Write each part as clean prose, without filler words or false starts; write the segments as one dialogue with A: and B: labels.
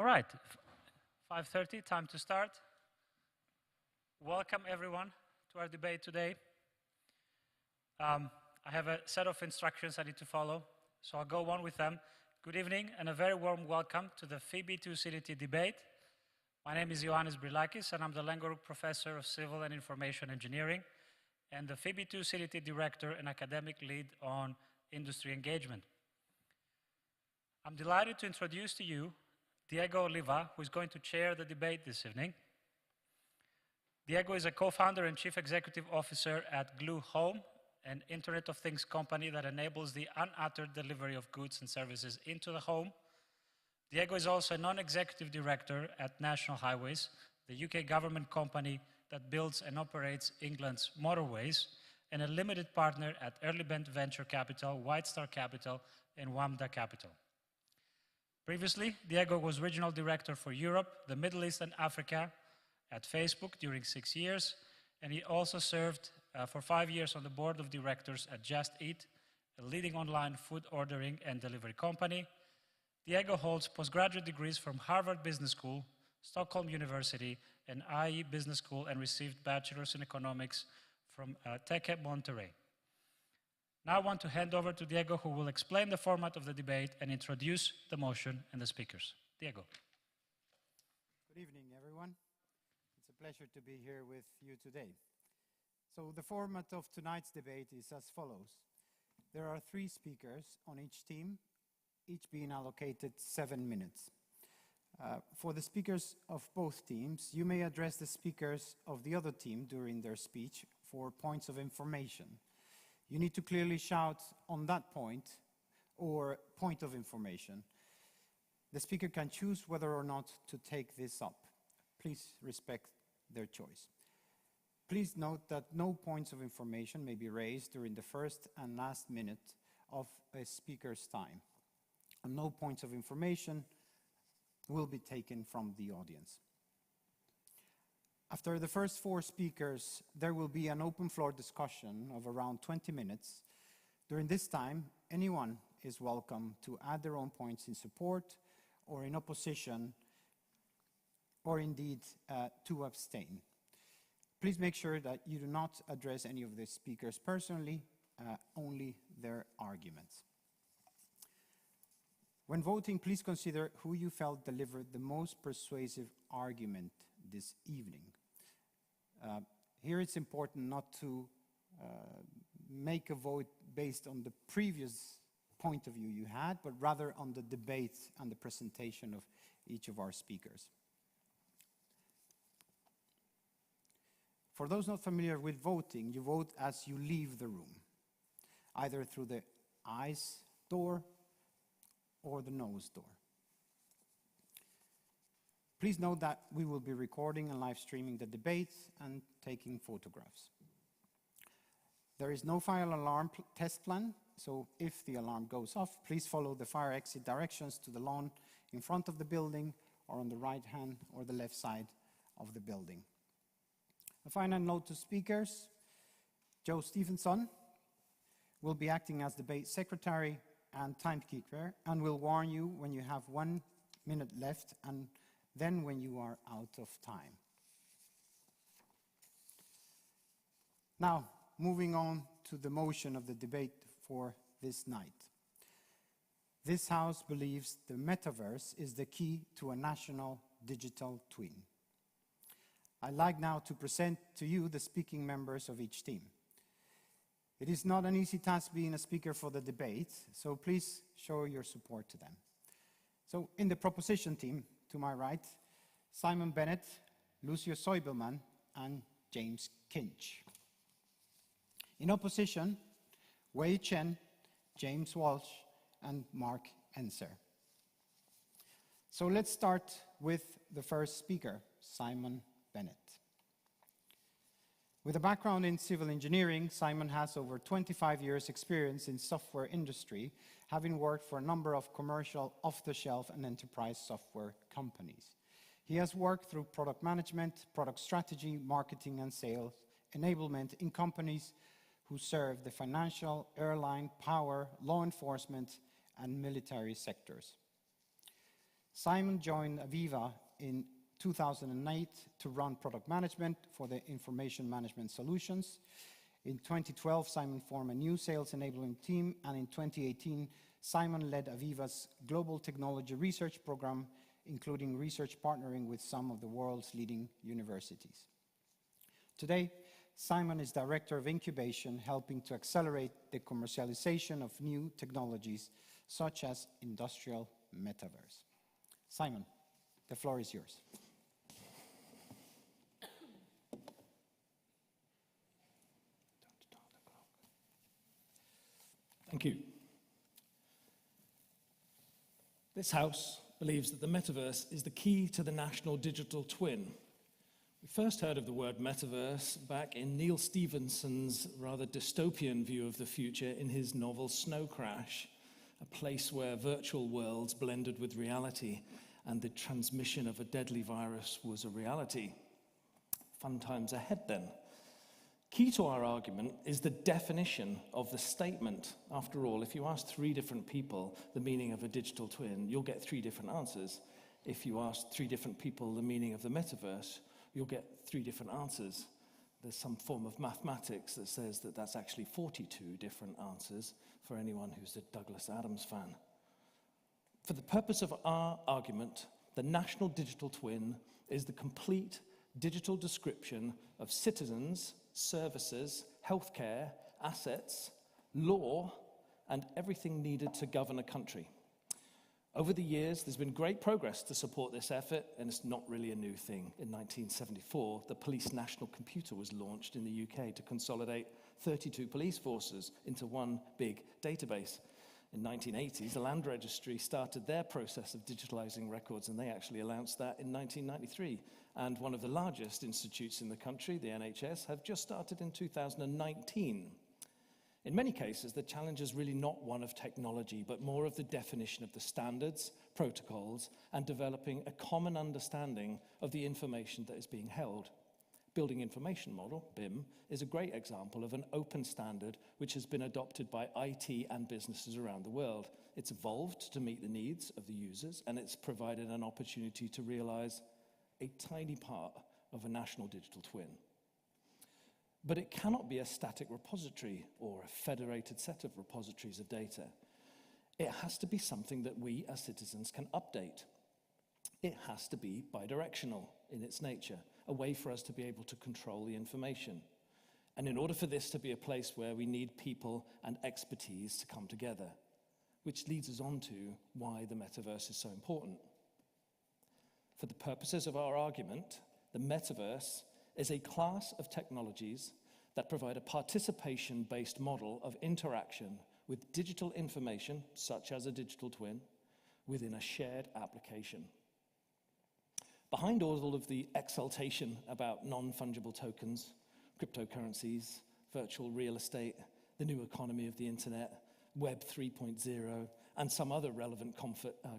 A: All right, 5:30, time to start. Welcome everyone to our debate today. I have a set of instructions I need to follow, so I'll go on with them. Good evening and a very warm welcome to the FIBI Tucidity debate. My name is Ioannis Brilakis and I'm the Lengorup Professor of Civil and Information Engineering and the FIBI Tucidity Director and Academic Lead on Industry Engagement. I'm delighted to introduce to you Diego Oliva, who is going to chair the debate this evening. Diego is a co-founder and chief executive officer at Glue Home, an Internet of Things company that enables the unuttered delivery of goods and services into the home. Diego is also a non-executive director at National Highways, the UK government company that builds and operates England's motorways, and a limited partner at Early Bent Venture Capital, White Star Capital, and WAMDA Capital. Previously, Diego was regional director for Europe, the Middle East and Africa at Facebook during 6 years, and he also served for 5 years on the board of directors at Just Eat, a leading online food ordering and delivery company. Diego holds postgraduate degrees from Harvard Business School, Stockholm University, and IE Business School, and received bachelor's in economics from Tech Monterrey. Now I want to hand over to Diego, who will explain the format of the debate and introduce the motion and the speakers. Diego.
B: Good evening, everyone. It's a pleasure to be here with you today. So the format of tonight's debate is as follows. There are 3 speakers on each team, each being allocated 7 minutes. For the speakers of both teams, you may address the speakers of the other team during their speech for points of information. You need to clearly shout on that point or point of information. The speaker can choose whether or not to take this up. Please respect their choice. Please note that no points of information may be raised during the first and last minute of a speaker's time. And no points of information will be taken from the audience. After the first 4 speakers, there will be an open floor discussion of around 20 minutes. During this time, anyone is welcome to add their own points in support or in opposition, or indeed to abstain. Please make sure that you do not address any of the speakers personally, only their arguments. When voting, please consider who you felt delivered the most persuasive argument this evening. Here it's important not to make a vote based on the previous point of view you had, but rather on the debate and the presentation of each of our speakers. For those not familiar with voting, you vote as you leave the room, either through the eyes door or the nose door. Please note that we will be recording and live streaming the debates and taking photographs. There is no fire alarm test plan, so if the alarm goes off, please follow the fire exit directions to the lawn in front of the building or on the right hand or the left side of the building. A final note to speakers. Joe Stevenson will be acting as debate secretary and timekeeper and will warn you when you have 1 minute left and then when you are out of time. Now, moving on to the motion of the debate for this night. This House believes the Metaverse is the key to a national digital twin. I'd like now to present to you the speaking members of each team. It is not an easy task being a speaker for the debate, so please show your support to them. So in the proposition team, to my right, Simon Bennett, Lucio Soibelman, and James Kinch. In opposition, Wei Chen, James Walsh, and Mark Enser. So let's start with the first speaker, Simon Bennett. With a background in civil engineering, Simon has over 25 years' experience in software industry, having worked for a number of commercial, off-the-shelf, and enterprise software companies. He has worked through product management, product strategy, marketing, and sales enablement in companies who serve the financial, airline, power, law enforcement, and military sectors. Simon joined Aviva in 2008 to run product management for the information management solutions. In 2012, Simon formed a new sales enabling team, and in 2018, Simon led Aviva's global technology research program, including research partnering with some of the world's leading universities. Today, Simon is Director of Incubation, helping to accelerate the commercialization of new technologies, such as industrial metaverse. Simon, the floor is yours.
C: Thank you. This house believes that the metaverse is the key to the national digital twin. We first heard of the word metaverse back in Neil Stephenson's rather dystopian view of the future in his novel Snow Crash, a place where virtual worlds blended with reality and the transmission of a deadly virus was a reality. Fun times ahead then. Key to our argument is the definition of the statement. After all, if you ask 3 different people the meaning of a digital twin, you'll get 3 different answers. If you ask 3 different people the meaning of the metaverse, you'll get 3 different answers. There's some form of mathematics that says that that's actually 42 different answers for anyone who's a Douglas Adams fan. For the purpose of our argument, the national digital twin is the complete digital description of citizens, services, healthcare, assets, law, and everything needed to govern a country. Over the years, there's been great progress to support this effort, and it's not really a new thing. In 1974, the Police National Computer was launched in the UK to consolidate 32 police forces into one big database. In the 1980s, the Land Registry started their process of digitalizing records, and they actually announced that in 1993. And one of the largest institutes in the country, the NHS, have just started in 2019. In many cases, the challenge is really not one of technology, but more of the definition of the standards, protocols, and developing a common understanding of the information that is being held. Building Information Model, BIM, is a great example of an open standard which has been adopted by IT and businesses around the world. It's evolved to meet the needs of the users, and it's provided an opportunity to realize a tiny part of a national digital twin. But it cannot be a static repository or a federated set of repositories of data. It has to be something that we as citizens can update. It has to be bidirectional in its nature, a way for us to be able to control the information. And in order for this to be a place where we need people and expertise to come together, which leads us on to why the metaverse is so important. For the purposes of our argument, the metaverse is a class of technologies that provide a participation-based model of interaction with digital information, such as a digital twin, within a shared application. Behind all of the exaltation about non-fungible tokens, cryptocurrencies, virtual real estate, the new economy of the internet, Web 3.0, and some other relevant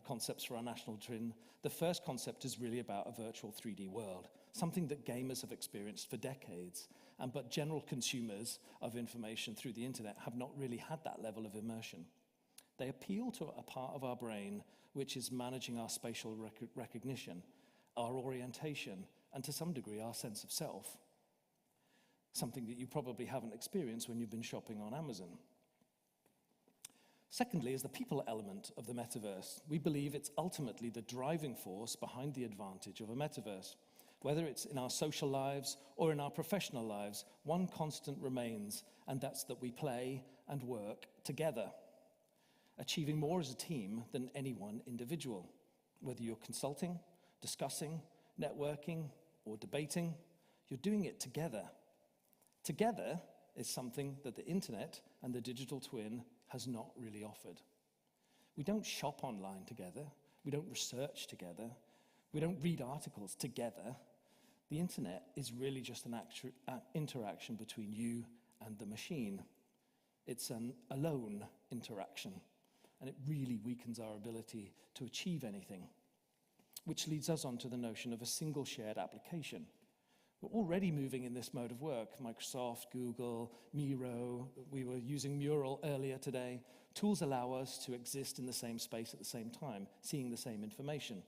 C: concepts for our national twin, the first concept is really about a virtual 3D world, something that gamers have experienced for decades, but general consumers of information through the internet have not really had that level of immersion. They appeal to a part of our brain which is managing our spatial recognition, our orientation, and to some degree our sense of self, something that you probably haven't experienced when you've been shopping on Amazon. Secondly is the people element of the metaverse. We believe it's ultimately the driving force behind the advantage of a metaverse. Whether it's in our social lives or in our professional lives, one constant remains, and that's that we play and work together, achieving more as a team than any one individual. Whether you're consulting, discussing, networking, or debating, you're doing it together. Together is something that the internet and the digital twin has not really offered. We don't shop online together. We don't research together. We don't read articles together. The internet is really just an interaction between you and the machine. It's an alone interaction, and it really weakens our ability to achieve anything, which leads us on to the notion of a single shared application. We're already moving in this mode of work. Microsoft, Google, Miro, we were using Mural earlier today. Tools allow us to exist in the same space at the same time, seeing the same information.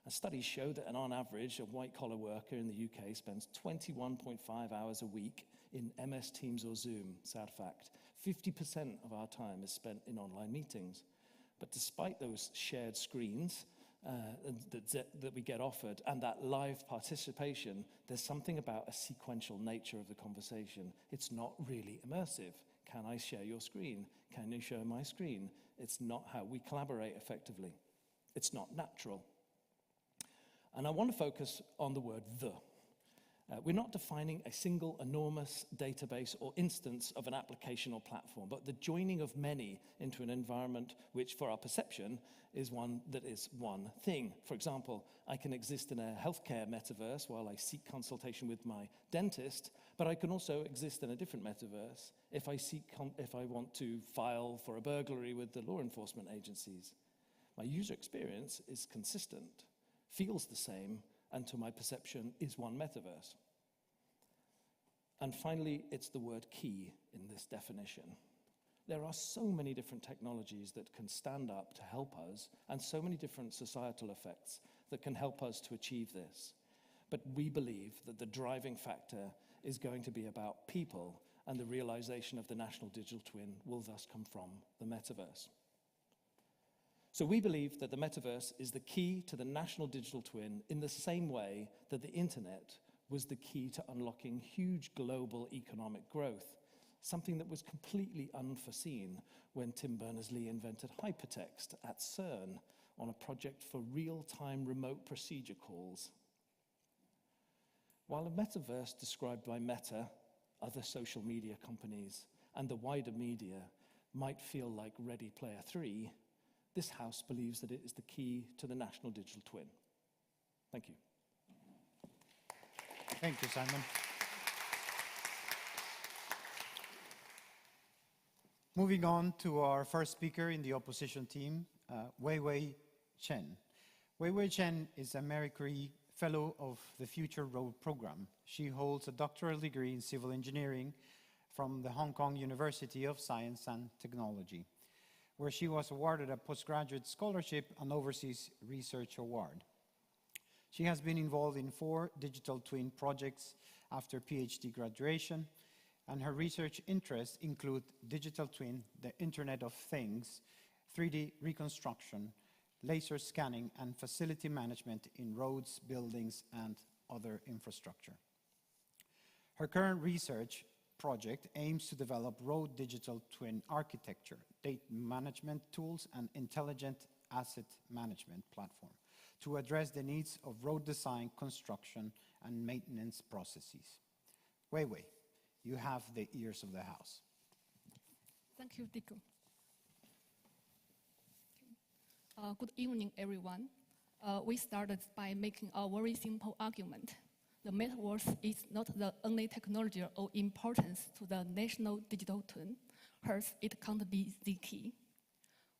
C: And studies show that on average, a white-collar worker in the UK spends 21.5 hours a week in MS Teams or Zoom, sad fact. 50% of our time is spent in online meetings. But despite those shared screens, that we get offered and that live participation, there's something about a sequential nature of the conversation. It's not really immersive. Can I share your screen? Can you share my screen? It's not how we collaborate effectively. It's not natural. And I want to focus on the word the. We're not defining a single enormous database or instance of an application or platform, but the joining of many into an environment which, for our perception, is one that is one thing. For example, I can exist in a healthcare metaverse while I seek consultation with my dentist, but I can also exist in a different metaverse if I want to file for a burglary with the law enforcement agencies. My user experience is consistent, feels the same, and to my perception is one metaverse. And finally, it's the word key in this definition. There are so many different technologies that can stand up to help us, and so many different societal effects that can help us to achieve this. But we believe that the driving factor is going to be about people, and the realization of the national digital twin will thus come from the metaverse. So we believe that the metaverse is the key to the national digital twin in the same way that the internet was the key to unlocking huge global economic growth, something that was completely unforeseen when Tim Berners-Lee invented hypertext at CERN on a project for real-time remote procedure calls. While a metaverse described by Meta, other social media companies, and the wider media might feel like Ready Player 3, this House believes that it is the key to the national digital twin. Thank you.
B: Thank you, Simon. Moving on to our first speaker in the opposition team, Weiwei Chen. Weiwei Chen is a Marie Curie Fellow of the Future Road Program. She holds a doctoral degree in civil engineering from the Hong Kong University of Science and Technology, where she was awarded a postgraduate scholarship and overseas research award. She has been involved in 4 digital twin projects after PhD graduation, and her research interests include digital twin, the Internet of Things, 3D reconstruction, laser scanning, and facility management in roads, buildings, and other infrastructure. Her current research project aims to develop road digital twin architecture, data management tools, and intelligent asset management platform to address the needs of road design, construction, and maintenance processes. Weiwei, you have the ears of the House.
D: Thank you, Dico. Good evening, everyone. We started by making a very simple argument. The Metaverse is not the only technology of importance to the national digital twin. Hence, it can't be the key.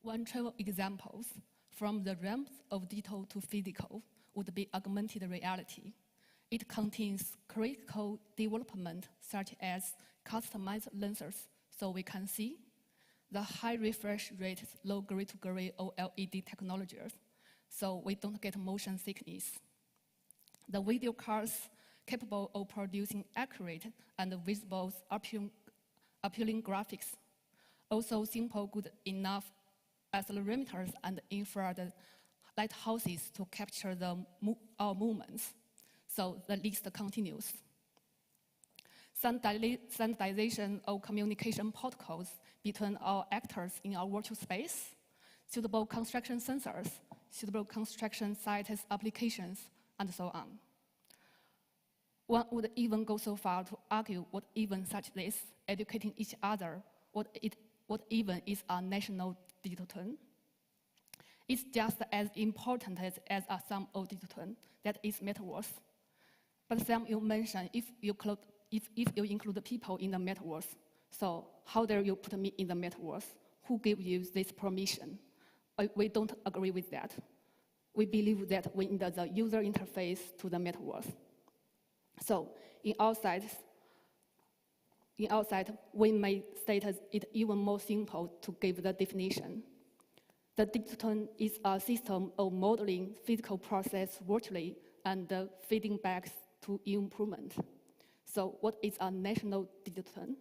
D: One trivial example from the realms of digital to physical would be augmented reality. It contains critical development such as customized lenses so we can see, the high refresh rate, low gray-to-gray OLED technologies, so we don't get motion sickness. The video cards capable of producing accurate and visible appealing graphics. Also simple, good enough accelerometers and infrared lighthouses to capture our movements. So the list continues. Standardization of communication protocols between our actors in our virtual space, suitable construction sensors, suitable construction sites applications, and so on. One would even go so far to argue what even such this, educating each other, what even is a national digital twin. It's just as important as a sum of digital twin, that is Metaverse. But Sam, you mentioned if you include the people in the Metaverse, so how dare you put me in the Metaverse? Who gave you this permission? We don't agree with that. We believe that we need the user interface to the Metaverse. So in outside, we may state it even more simple to give the definition. The digital twin is a system of modeling physical process virtually and feeding back to improvement. So what is a national digital twin?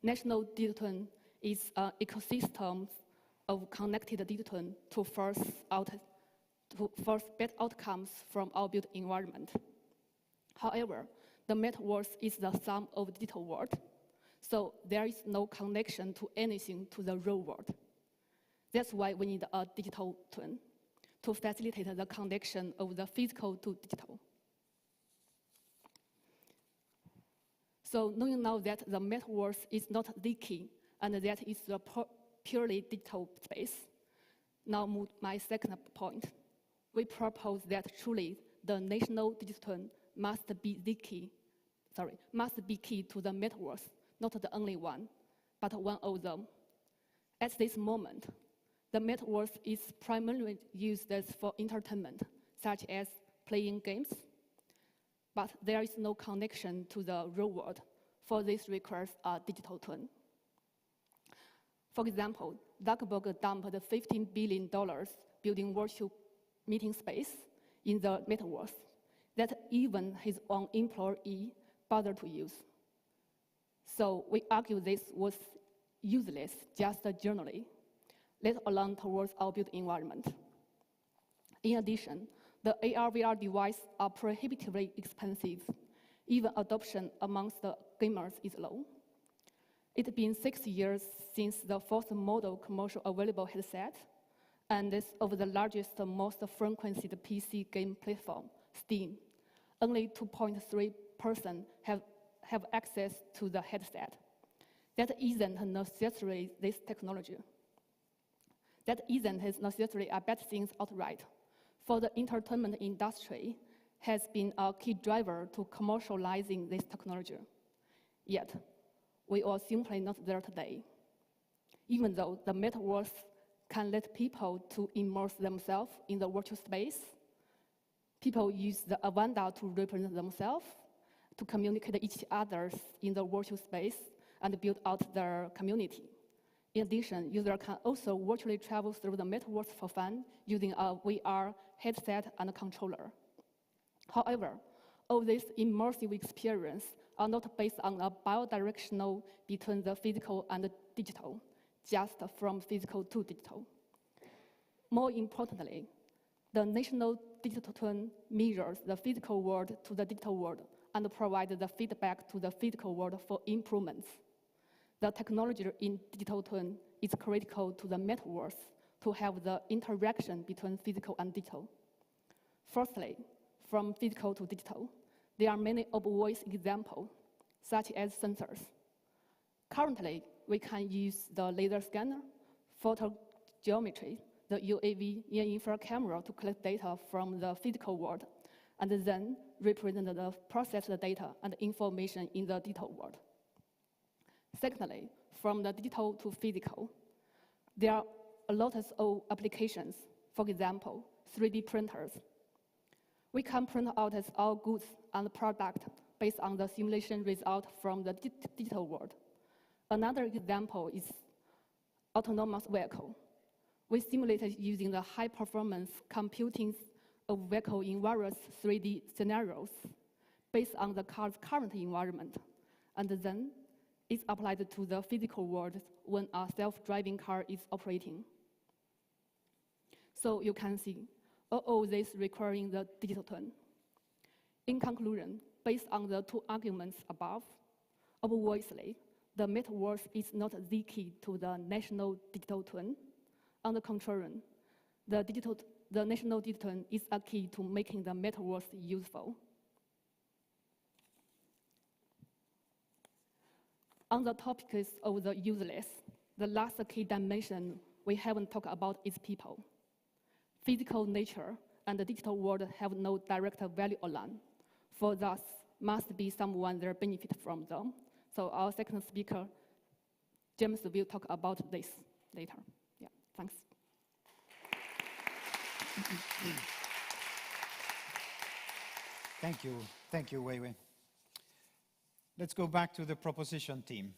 D: National digital twin is an ecosystem of connected digital twin to force better outcomes from our built environment. However, the metaverse is the sum of digital world, so there is no connection to anything to the real world. That's why we need a digital twin to facilitate the connection of the physical to digital. So knowing now that the metaverse is not leaky and that it's a purely digital space, now move my second point. We propose that truly the national digital twin must be key to the metaverse, not the only one, but one of them. At this moment, the metaverse is primarily used for entertainment, such as playing games, but there is no connection to the real world. For this requires a digital twin. For example, Zuckerberg dumped $15 billion building virtual meeting space in the metaverse that even his own employee bothered to use. So we argue this was useless just generally, let alone towards our built environment. In addition, the AR/VR devices are prohibitively expensive. Even adoption amongst the gamers is low. It's been 6 years since the first model commercial available headset, and it's of the largest, most frequented PC game platform, Steam. Only 2.3% have access to the headset. That isn't necessarily this technology. That isn't necessarily a bad thing outright. For the entertainment industry, has been a key driver to commercializing this technology. Yet, we are simply not there today. Even though the metaverse can let people to immerse themselves in the virtual space, people use the avatar to represent themselves, to communicate with each other in the virtual space, and build out their community. In addition, users can also virtually travel through the metaverse for fun using a VR headset and a controller. However, all these immersive experiences are not based on a bidirectional between the physical and the digital, just from physical to digital. More importantly, the national digital twin mirrors the physical world to the digital world and provides the feedback to the physical world for improvements. The technology in digital twin is critical to the metaverse to have the interaction between physical and digital. Firstly, from physical to digital, there are many obvious examples, such as sensors. Currently, we can use the laser scanner, photogeometry, the UAV, near-infrared camera to collect data from the physical world, and then represent the processed data and information in the digital world. Secondly, from the digital to physical, there are a lot of applications. For example, 3D printers. We can print out our goods and product based on the simulation result from the digital world. Another example is autonomous vehicle. We simulated using the high-performance computing of vehicle in various 3D scenarios based on the car's current environment, and then it's applied to the physical world when a self-driving car is operating. So you can see, all this requiring the digital twin. In conclusion, based on the two arguments above, obviously, the metaverse is not the key to the national digital twin. On the contrary, the national digital twin is a key to making the metaverse useful. On the topics of the useless, the last key dimension we haven't talked about is people. Physical nature and the digital world have no direct value alone. For thus, must be someone that benefit from them. So our second speaker, James, will talk about this later. Yeah, thanks.
B: Thank you, Wei Wei. Let's go back to the proposition team.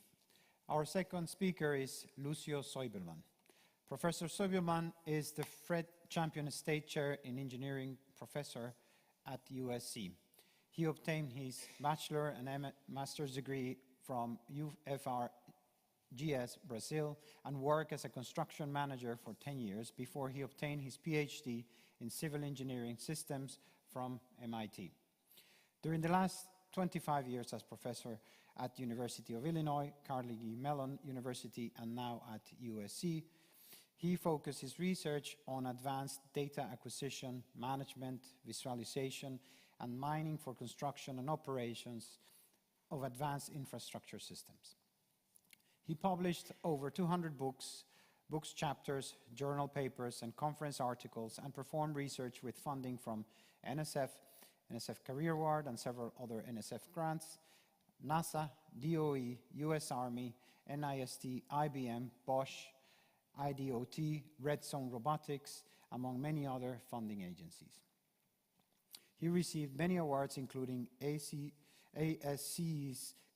B: Our second speaker is Lucio Soibelman. Professor Soibelman is the Fred Champion State Chair in Engineering Professor at USC. He obtained his bachelor and master's degree from UFRGS, Brazil, and worked as a construction manager for 10 years before he obtained his PhD in civil engineering systems from MIT. During the last 25 years as professor at University of Illinois, Carnegie Mellon University, and now at USC, he focused his research on advanced data acquisition, management, visualization, and mining for construction and operations of advanced infrastructure systems. He published over 200 books, chapters, journal papers, and conference articles, and performed research with funding from NSF Career Award, and several other NSF grants, NASA, DOE, US Army, NIST, IBM, Bosch, IDOT, Red Zone Robotics, among many other funding agencies. He received many awards, including ASCE's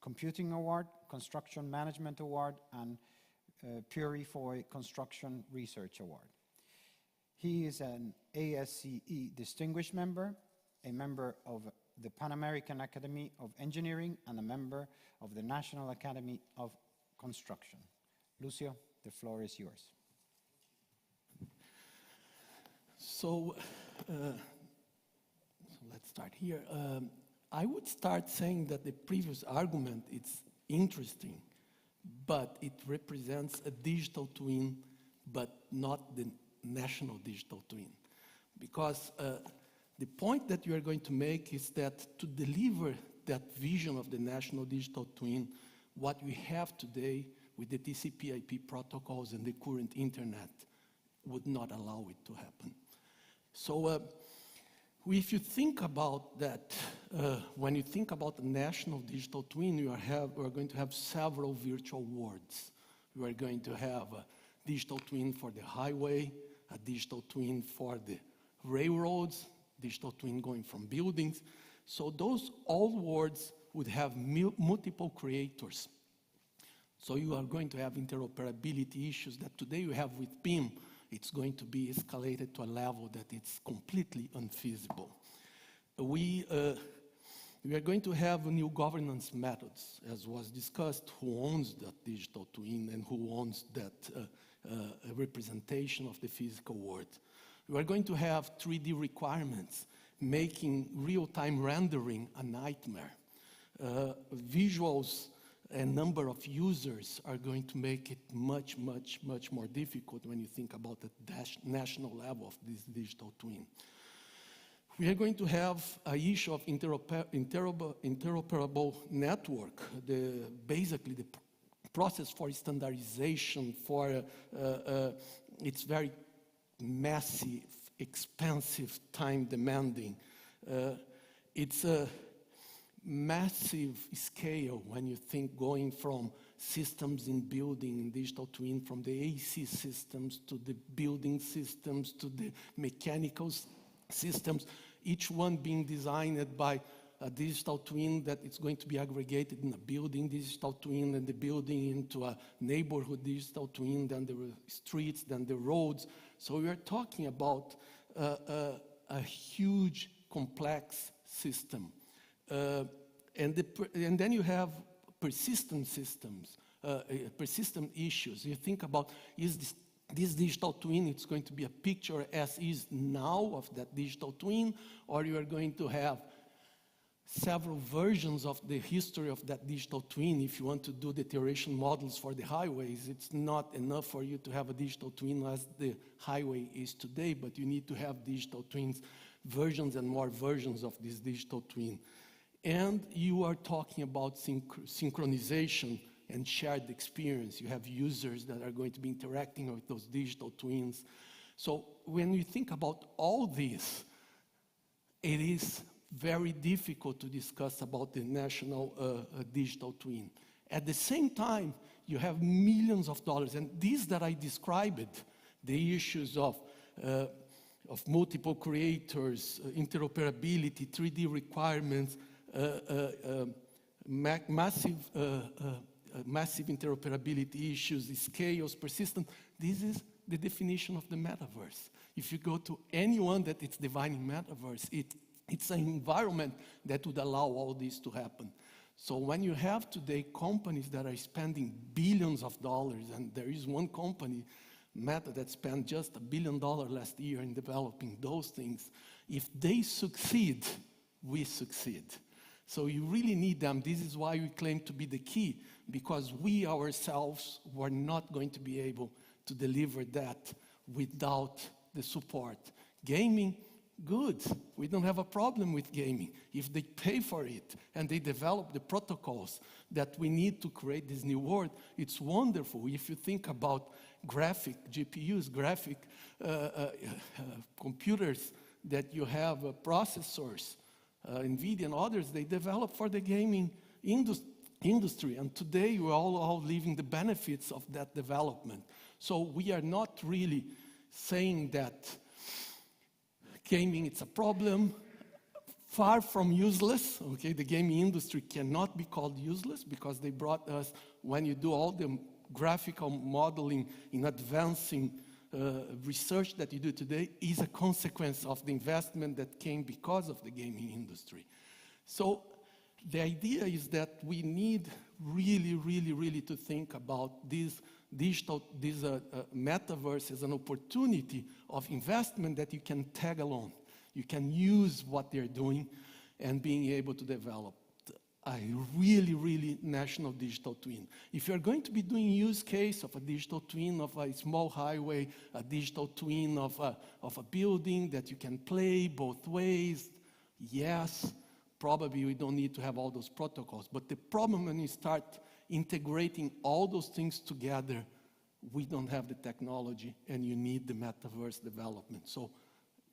B: Computing Award, Construction Management Award, and Purifoy Construction Research Award. He is an ASCE Distinguished Member, a member of the Pan American Academy of Engineering, and a member of the National Academy of Construction. Lucio, the floor is yours.
E: So let's start here. I would start saying that the previous argument is interesting, but it represents a digital twin, but not the national digital twin. Because the point that you are going to make is that to deliver that vision of the national digital twin, what we have today with the TCP/IP protocols and the current internet would not allow it to happen. So if you think about that, when you think about the national digital twin, we are going to have several virtual worlds. We are going to have a digital twin for the highway, a digital twin for the railroads, digital twin going from buildings. So those all worlds would have multiple creators. So you are going to have interoperability issues that today you have with PIM. It's going to be escalated to a level that it's completely unfeasible. We are going to have new governance methods, as was discussed, who owns that digital twin and who owns that representation of the physical world. We are going to have 3D requirements, making real-time rendering a nightmare. Visuals and number of users are going to make it much, much, much more difficult when you think about the national level of this digital twin. We are going to have an issue of interoperable network, basically the process for standardization, it's very massive, expensive, time-demanding. It's a massive scale when you think going from systems in building in digital twin, from the AC systems to the building systems to the mechanical systems, each one being designed by a digital twin that is going to be aggregated in a building digital twin, and the building into a neighborhood digital twin, then the streets, then the roads. So we are talking about a huge, complex system. And then you have persistent systems, persistent issues. You think about, is this digital twin, it's going to be a picture as is now of that digital twin, or you are going to have several versions of the history of that digital twin. If you want to do deterioration models for the highways, it's not enough for you to have a digital twin as the highway is today, but you need to have digital twins, versions and more versions of this digital twin. And you are talking about synchronization and shared experience. You have users that are going to be interacting with those digital twins. So when you think about all this, it is very difficult to discuss about the national digital twin. At the same time, you have millions of dollars, and these that I described, the issues of multiple creators, interoperability, 3D requirements, massive interoperability issues, scales, persistent. This is the definition of the metaverse. If you go to anyone that it's defining metaverse, it's an environment that would allow all this to happen. So when you have today companies that are spending billions of dollars, and there is one company, Meta, that spent just $1 billion last year in developing those things, if they succeed, we succeed. So you really need them. This is why we claim to be the key, because we ourselves were not going to be able to deliver that without the support. Gaming, good. We don't have a problem with gaming. If they pay for it and they develop the protocols that we need to create this new world, it's wonderful. If you think about graphic GPUs, graphic computers that you have, processors, NVIDIA and others, they develop for the gaming industry. And today we're all living the benefits of that development. So we are not really saying that gaming, it's a problem. Far from useless, okay? The gaming industry cannot be called useless because they brought us, when you do all the graphical modeling in advancing research that you do today, is a consequence of the investment that came because of the gaming industry. So the idea is that we need really to think about this metaverse as an opportunity of investment that you can tag along. You can use what they're doing and being able to develop a really national digital twin. If you're going to be doing use case of a digital twin of a small highway, a digital twin of a building that you can play both ways, yes, probably we don't need to have all those protocols. But the problem when you start integrating all those things together, we don't have the technology and you need the metaverse development. So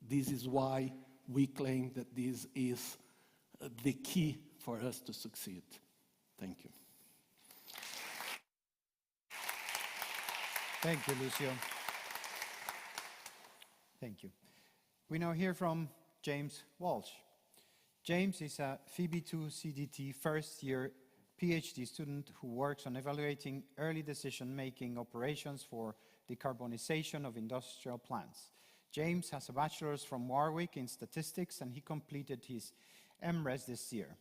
E: this is why we claim that this is the key for us to succeed. Thank you.
B: Thank you, Lucio. Thank you. We now hear from James Walsh. James is a FEB2 CDT first-year PhD student who works on evaluating early decision-making operations for decarbonization of industrial plants. James has a bachelor's from Warwick in statistics, and he completed his MRes this year.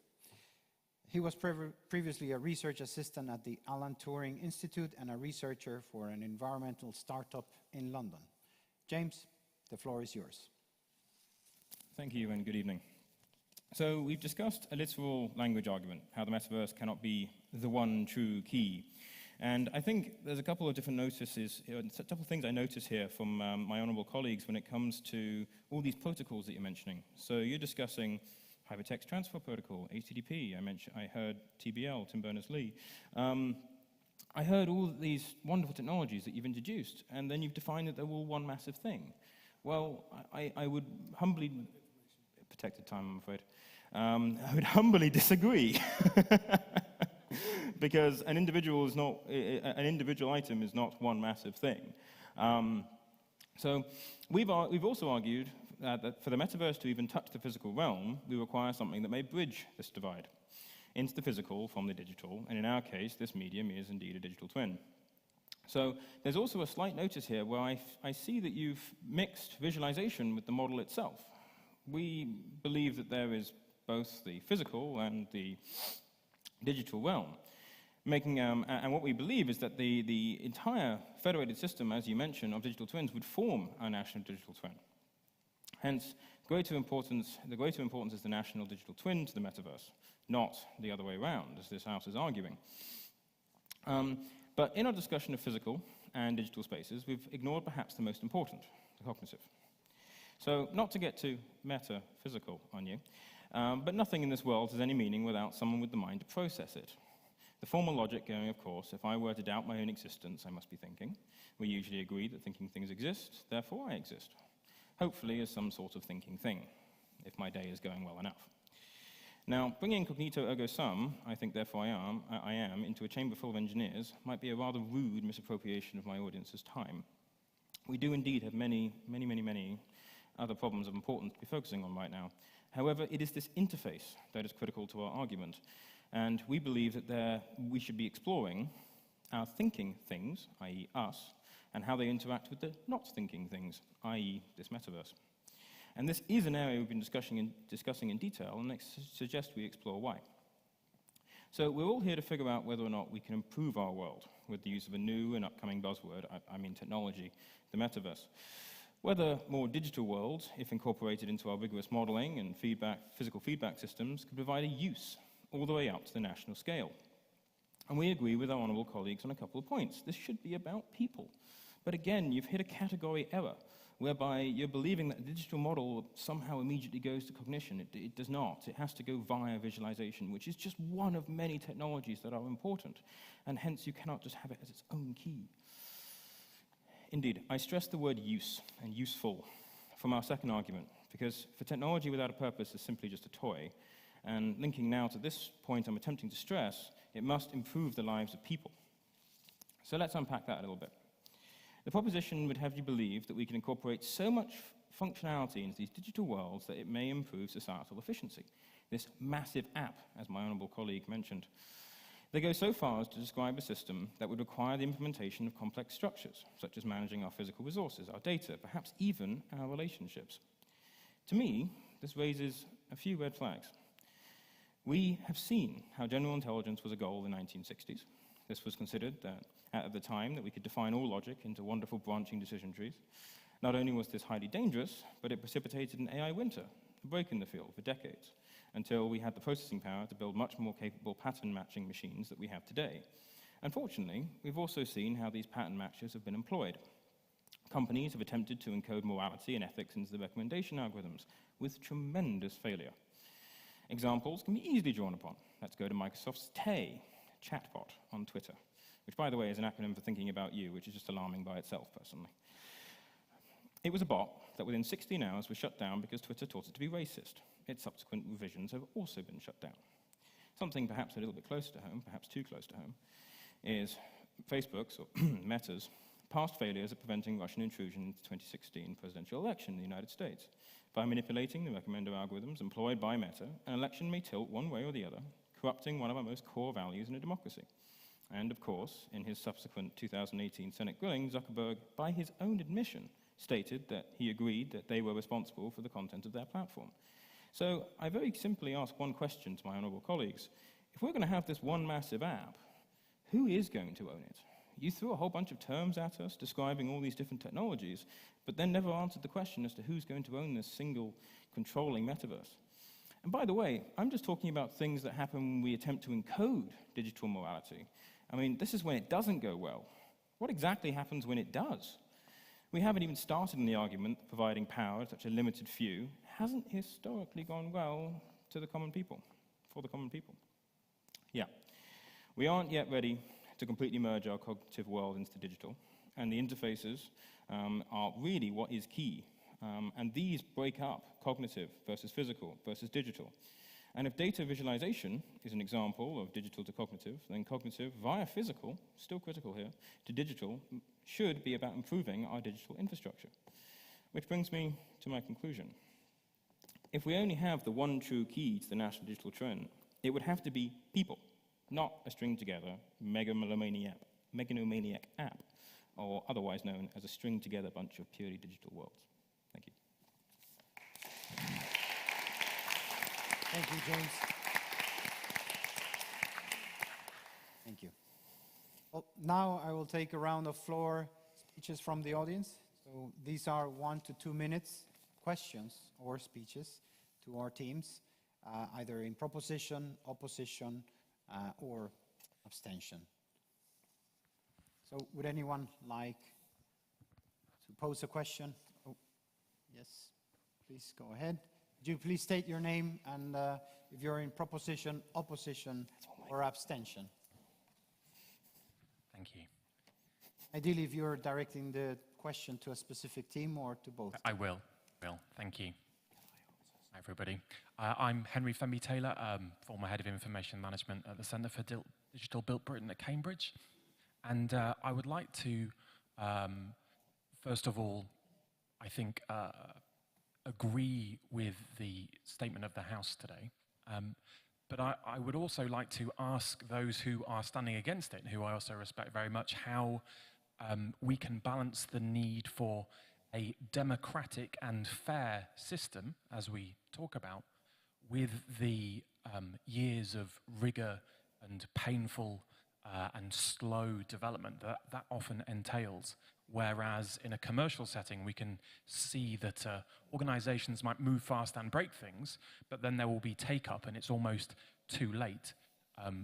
B: He was previously a research assistant at the Alan Turing Institute and a researcher for an environmental startup in London. James, the floor is yours.
F: Thank you and good evening. So we've discussed a literal language argument, how the metaverse cannot be the one true key. And I think there's a couple of different notices, a couple of things I notice here from my honorable colleagues when it comes to all these protocols that you're mentioning. So you're discussing Hypertext Transfer Protocol, HTTP, I heard TBL, Tim Berners-Lee. I heard all these wonderful technologies that you've introduced, and then you've defined that they're all one massive thing. Well, I would humbly, protected time, I'm afraid. I would humbly disagree. Because an individual item is not one massive thing. So we've also argued that for the metaverse to even touch the physical realm, we require something that may bridge this divide into the physical from the digital, and in our case, this medium is indeed a digital twin. So there's also a slight notice here where I see that you've mixed visualization with the model itself. We believe that there is both the physical and the digital realm. And what we believe is that the entire federated system, as you mentioned, of digital twins would form a national digital twin. Hence, the greater importance is the national digital twin to the metaverse, not the other way around, as this House is arguing. But in our discussion of physical and digital spaces, we've ignored perhaps the most important, the cognitive. So, not to get too metaphysical on you, but nothing in this world has any meaning without someone with the mind to process it. The formal logic going, of course, if I were to doubt my own existence, I must be thinking. We usually agree that thinking things exist, therefore I exist. Hopefully as some sort of thinking thing, if my day is going well enough. Now, bringing cognito ergo sum, I think therefore I am, into a chamber full of engineers might be a rather rude misappropriation of my audience's time. We do indeed have many other problems of importance to be focusing on right now. However, it is this interface that is critical to our argument. And we believe that we should be exploring our thinking things, i.e. us, and how they interact with the not thinking things, i.e. this metaverse. And this is an area we've been discussing in detail, and I suggest we explore why. So we're all here to figure out whether or not we can improve our world with the use of a new and upcoming buzzword, I mean technology, the metaverse. Whether more digital worlds, if incorporated into our rigorous modeling and physical feedback systems, could provide a use all the way up to the national scale. And we agree with our honourable colleagues on a couple of points. This should be about people. But again, you've hit a category error, whereby you're believing that the digital model somehow immediately goes to cognition. It does not. It has to go via visualization, which is just one of many technologies that are important, and hence you cannot just have it as its own key. Indeed, I stress the word use and useful from our second argument, because for technology without a purpose is simply just a toy, and linking now to this point I'm attempting to stress, it must improve the lives of people. So let's unpack that a little bit. The proposition would have you believe that we can incorporate so much functionality into these digital worlds that it may improve societal efficiency. This massive app, as my honourable colleague mentioned. They go so far as to describe a system that would require the implementation of complex structures, such as managing our physical resources, our data, perhaps even our relationships. To me, this raises a few red flags. We have seen how general intelligence was a goal in the 1960s. This was considered at the time that we could define all logic into wonderful branching decision trees. Not only was this highly dangerous, but it precipitated an AI winter, a break in the field for decades, until we had the processing power to build much more capable pattern matching machines that we have today. Unfortunately, we've also seen how these pattern matchers have been employed. Companies have attempted to encode morality and ethics into the recommendation algorithms with tremendous failure. Examples can be easily drawn upon. Let's go to Microsoft's Tay chatbot on Twitter, which, by the way, is an acronym for thinking about you, which is just alarming by itself, personally. It was a bot that within 16 hours was shut down because Twitter taught it to be racist. Its subsequent revisions have also been shut down. Something perhaps a little bit closer to home, perhaps too close to home, is Facebook's, or Meta's, past failures at preventing Russian intrusion into the 2016 presidential election in the United States. By manipulating the recommender algorithms employed by Meta, an election may tilt one way or the other, corrupting one of our most core values in a democracy. And of course, in his subsequent 2018 Senate grilling, Zuckerberg, by his own admission, stated that he agreed that they were responsible for the content of their platform. So I very simply ask one question to my honourable colleagues. If we're going to have this one massive app, who is going to own it? You threw a whole bunch of terms at us describing all these different technologies, but then never answered the question as to who's going to own this single controlling metaverse. And by the way, I'm just talking about things that happen when we attempt to encode digital morality. I mean, this is when it doesn't go well. What exactly happens when it does? We haven't even started in the argument that providing power to such a limited few hasn't historically gone well to the common people, for the common people. Yeah, we aren't yet ready to completely merge our cognitive world into the digital, and the interfaces are really what is key. And these break up cognitive versus physical versus digital. And if data visualization is an example of digital to cognitive, then cognitive via physical, still critical here, to digital should be about improving our digital infrastructure. Which brings me to my conclusion. If we only have the one true key to the national digital trend, it would have to be people, not a string-together megalomaniac app, or otherwise known as a string-together bunch of purely digital worlds. Thank you.
B: Thank you, James. Thank you. Well, now I will take a round of floor speeches from the audience. So these are 1 to 2 minutes questions or speeches to our teams, either in proposition, opposition, or abstention. So would anyone like to pose a question? Oh, yes, please go ahead. Would you please state your name and if you're in proposition, opposition, or abstention?
G: Thank you.
B: Ideally, if you're directing the question to a specific team or to both.
G: I will. Thank you. Hi, everybody. I'm Henry Fenby Taylor, former Head of Information Management at the Centre for Digital Built Britain at Cambridge. And I would like to, first of all, I think, agree with the statement of the House today. But I would also like to ask those who are standing against it, who I also respect very much, how we can balance the need for a democratic and fair system, as we talk about, with the years of rigor and painful and slow development that often entails. Whereas in a commercial setting, we can see that organizations might move fast and break things, but then there will be take-up, and it's almost too late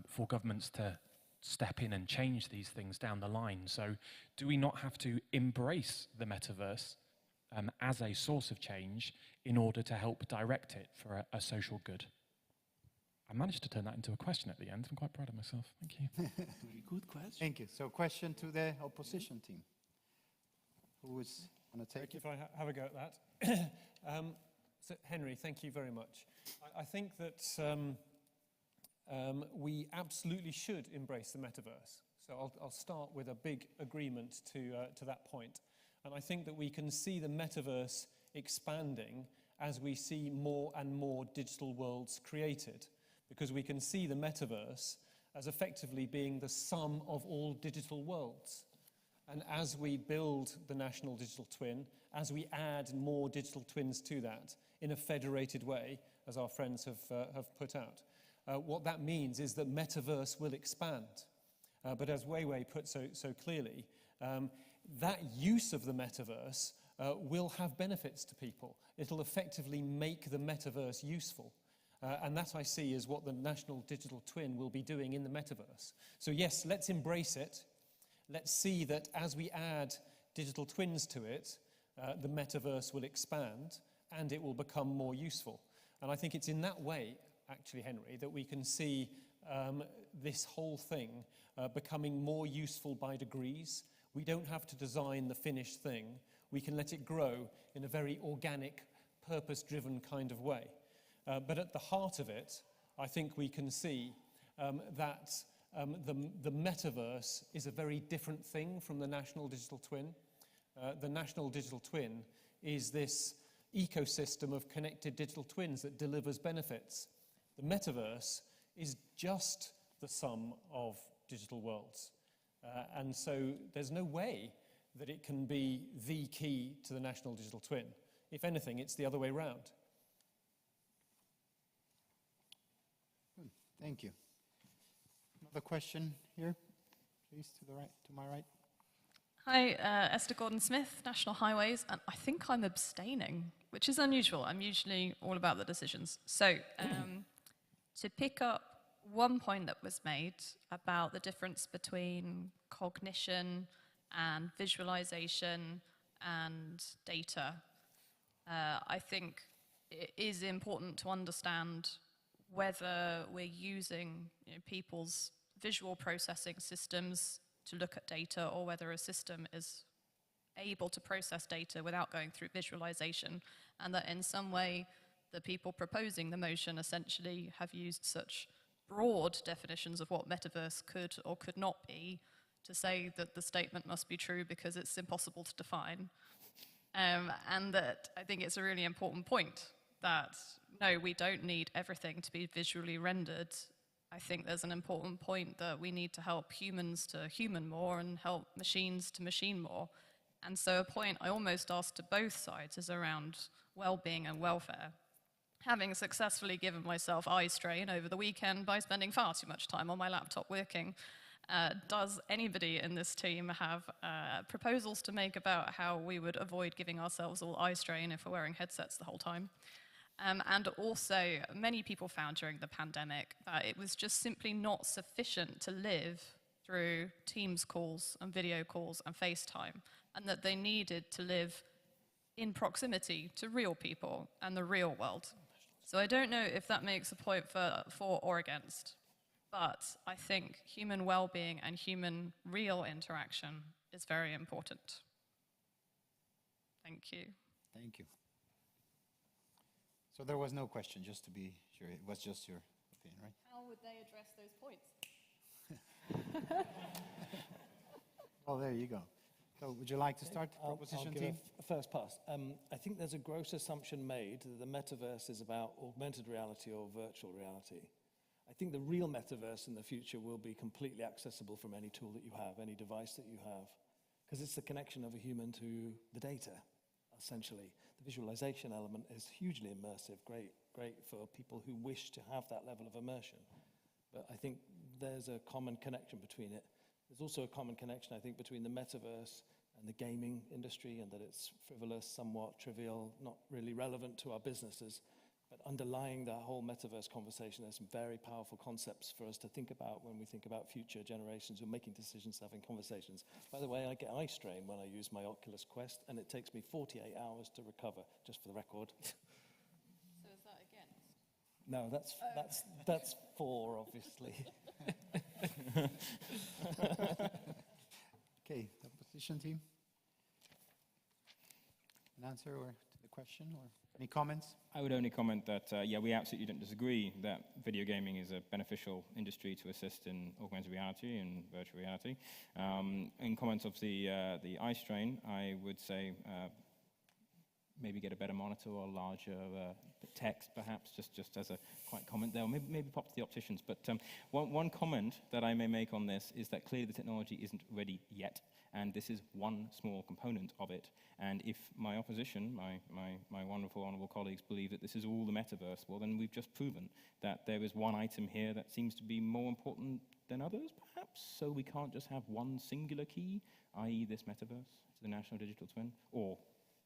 G: for governments to step in and change these things down the line. So do we not have to embrace the metaverse as a source of change in order to help direct it for a social good? I managed to turn that into a question at the end. I'm quite proud of myself. Thank you.
E: Very good question.
B: Thank you. So question to the opposition team. Who is going to take it?
H: If I have a go at that. So Henry, thank you very much. I think that we absolutely should embrace the metaverse. So I'll start with a big agreement to that point. And I think that we can see the metaverse expanding as we see more and more digital worlds created, because we can see the metaverse as effectively being the sum of all digital worlds. And as we build the national digital twin, as we add more digital twins to that in a federated way, as our friends have put out, what that means is that metaverse will expand. But as Weiwei put so clearly, that use of the metaverse will have benefits to people. It'll effectively make the metaverse useful. And that I see is what the national digital twin will be doing in the metaverse. So yes, let's embrace it. Let's see that as we add digital twins to it, the metaverse will expand and it will become more useful. And I think it's in that way, actually, Henry, that we can see this whole thing becoming more useful by degrees. We don't have to design the finished thing. We can let it grow in a very organic, purpose-driven kind of way. But at the heart of it, I think we can see that the metaverse is a very different thing from the national digital twin. The national digital twin is this ecosystem of connected digital twins that delivers benefits. The metaverse is just the sum of digital worlds. And so there's no way that it can be the key to the national digital twin. If anything, it's the other way around.
B: Thank you. Another question here, please, to the right, to my right.
I: Hi, Esther Gordon-Smith, National Highways, and I think I'm abstaining, which is unusual. I'm usually all about the decisions. So, to pick up one point that was made about the difference between cognition and visualization and data, I think it is important to understand whether we're using people's visual processing systems to look at data, or whether a system is able to process data without going through visualization, and that in some way the people proposing the motion essentially have used such broad definitions of what metaverse could or could not be to say that the statement must be true because it's impossible to define. And that I think it's a really important point that no, we don't need everything to be visually rendered. I think there's an important point that we need to help humans to human more and help machines to machine more. And so a point I almost asked to both sides is around well-being and welfare. Having successfully given myself eye strain over the weekend by spending far too much time on my laptop working, does anybody in this team have proposals to make about how we would avoid giving ourselves all eye strain if we're wearing headsets the whole time? And also, many people found during the pandemic that it was just simply not sufficient to live through Teams calls and video calls and FaceTime, and that they needed to live in proximity to real people and the real world. So I don't know if that makes a point for or against, but I think human well-being and human real interaction is very important. Thank you.
B: Thank you. So there was no question, just to be sure. It was just your opinion, right?
I: How would they address those points?
B: Oh, there you go. So would you like to start, proposition
C: I'll give
B: team?
C: a first pass. I think there's a gross assumption made that the metaverse is about augmented reality or virtual reality. I think the real metaverse in the future will be completely accessible from any tool that you have, any device that you have, because it's the connection of a human to the data, essentially. The visualization element is hugely immersive, great for people who wish to have that level of immersion. But I think there's a common connection between it. There's also a common connection, I think, between the metaverse and the gaming industry, and that it's frivolous, somewhat trivial, not really relevant to our businesses. But underlying that whole metaverse conversation, there's some very powerful concepts for us to think about when we think about future generations who are making decisions, having conversations. By the way, I get eye strain when I use my Oculus Quest, and it takes me 48 hours to recover, just for the record.
I: So is that against?
C: No, that's 4, obviously.
B: Okay, the opposition team. An answer or to the question, or any comments?
F: I would only comment that, yeah, we absolutely don't disagree that video gaming is a beneficial industry to assist in augmented reality and virtual reality. In comments of the eye strain, I would say maybe get a better monitor or larger text, perhaps, just as a quiet comment there, or maybe pop to the opticians. But one comment that I may make on this is that clearly the technology isn't ready yet, and this is one small component of it. And if my opposition, my wonderful, honourable colleagues, believe that this is all the metaverse, well, then we've just proven that there is one item here that seems to be more important than others, perhaps. So we can't just have one singular key, i.e. this metaverse, to the National Digital Twin, or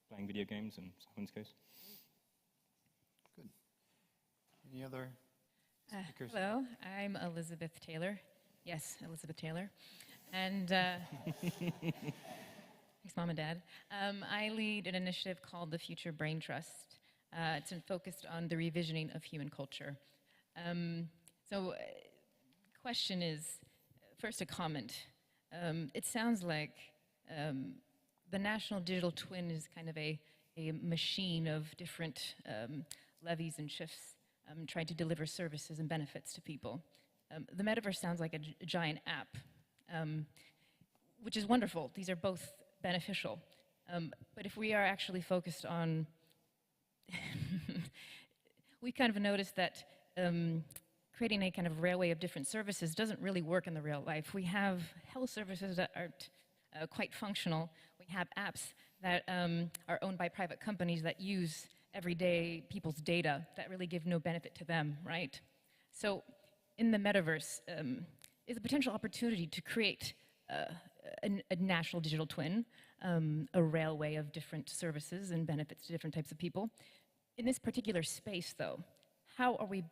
F: playing video games in Simon's case.
B: Good. Any other speakers?
J: Hello, I'm Elizabeth Taylor. Yes, Elizabeth Taylor. And thanks, Mom and Dad. I lead an initiative called the Future Brain Trust. It's focused on the revisioning of human culture. Question is, first a comment. It sounds like the National Digital Twin is kind of a machine of different levies and shifts trying to deliver services and benefits to people. The metaverse sounds like a giant app, which is wonderful. These are both beneficial. But if we are actually focused on, we kind of noticed that creating a kind of railway of different services doesn't really work in the real life. We have health services that aren't quite functional. We have apps that are owned by private companies that use everyday people's data that really give no benefit to them, right? So in the metaverse is a potential opportunity to create a national digital twin, a railway of different services and benefits to different types of people. In this particular space, though, how are we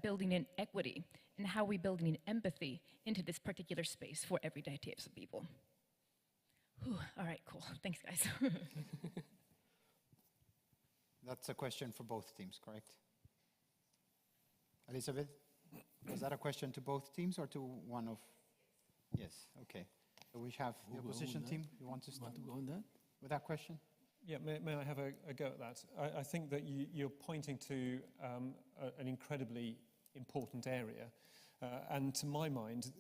J: building in equity, and how are we building in empathy into this particular space for everyday types of people? Whew, all right, cool. Thanks, guys.
B: That's a question for both teams, correct? Elizabeth, was that a question to both teams or to one of? Yes, okay. So we have the opposition team. You want to start with that question?
H: Yeah, may I have a go at that? I think that you're pointing to an incredibly important area. And to my mind,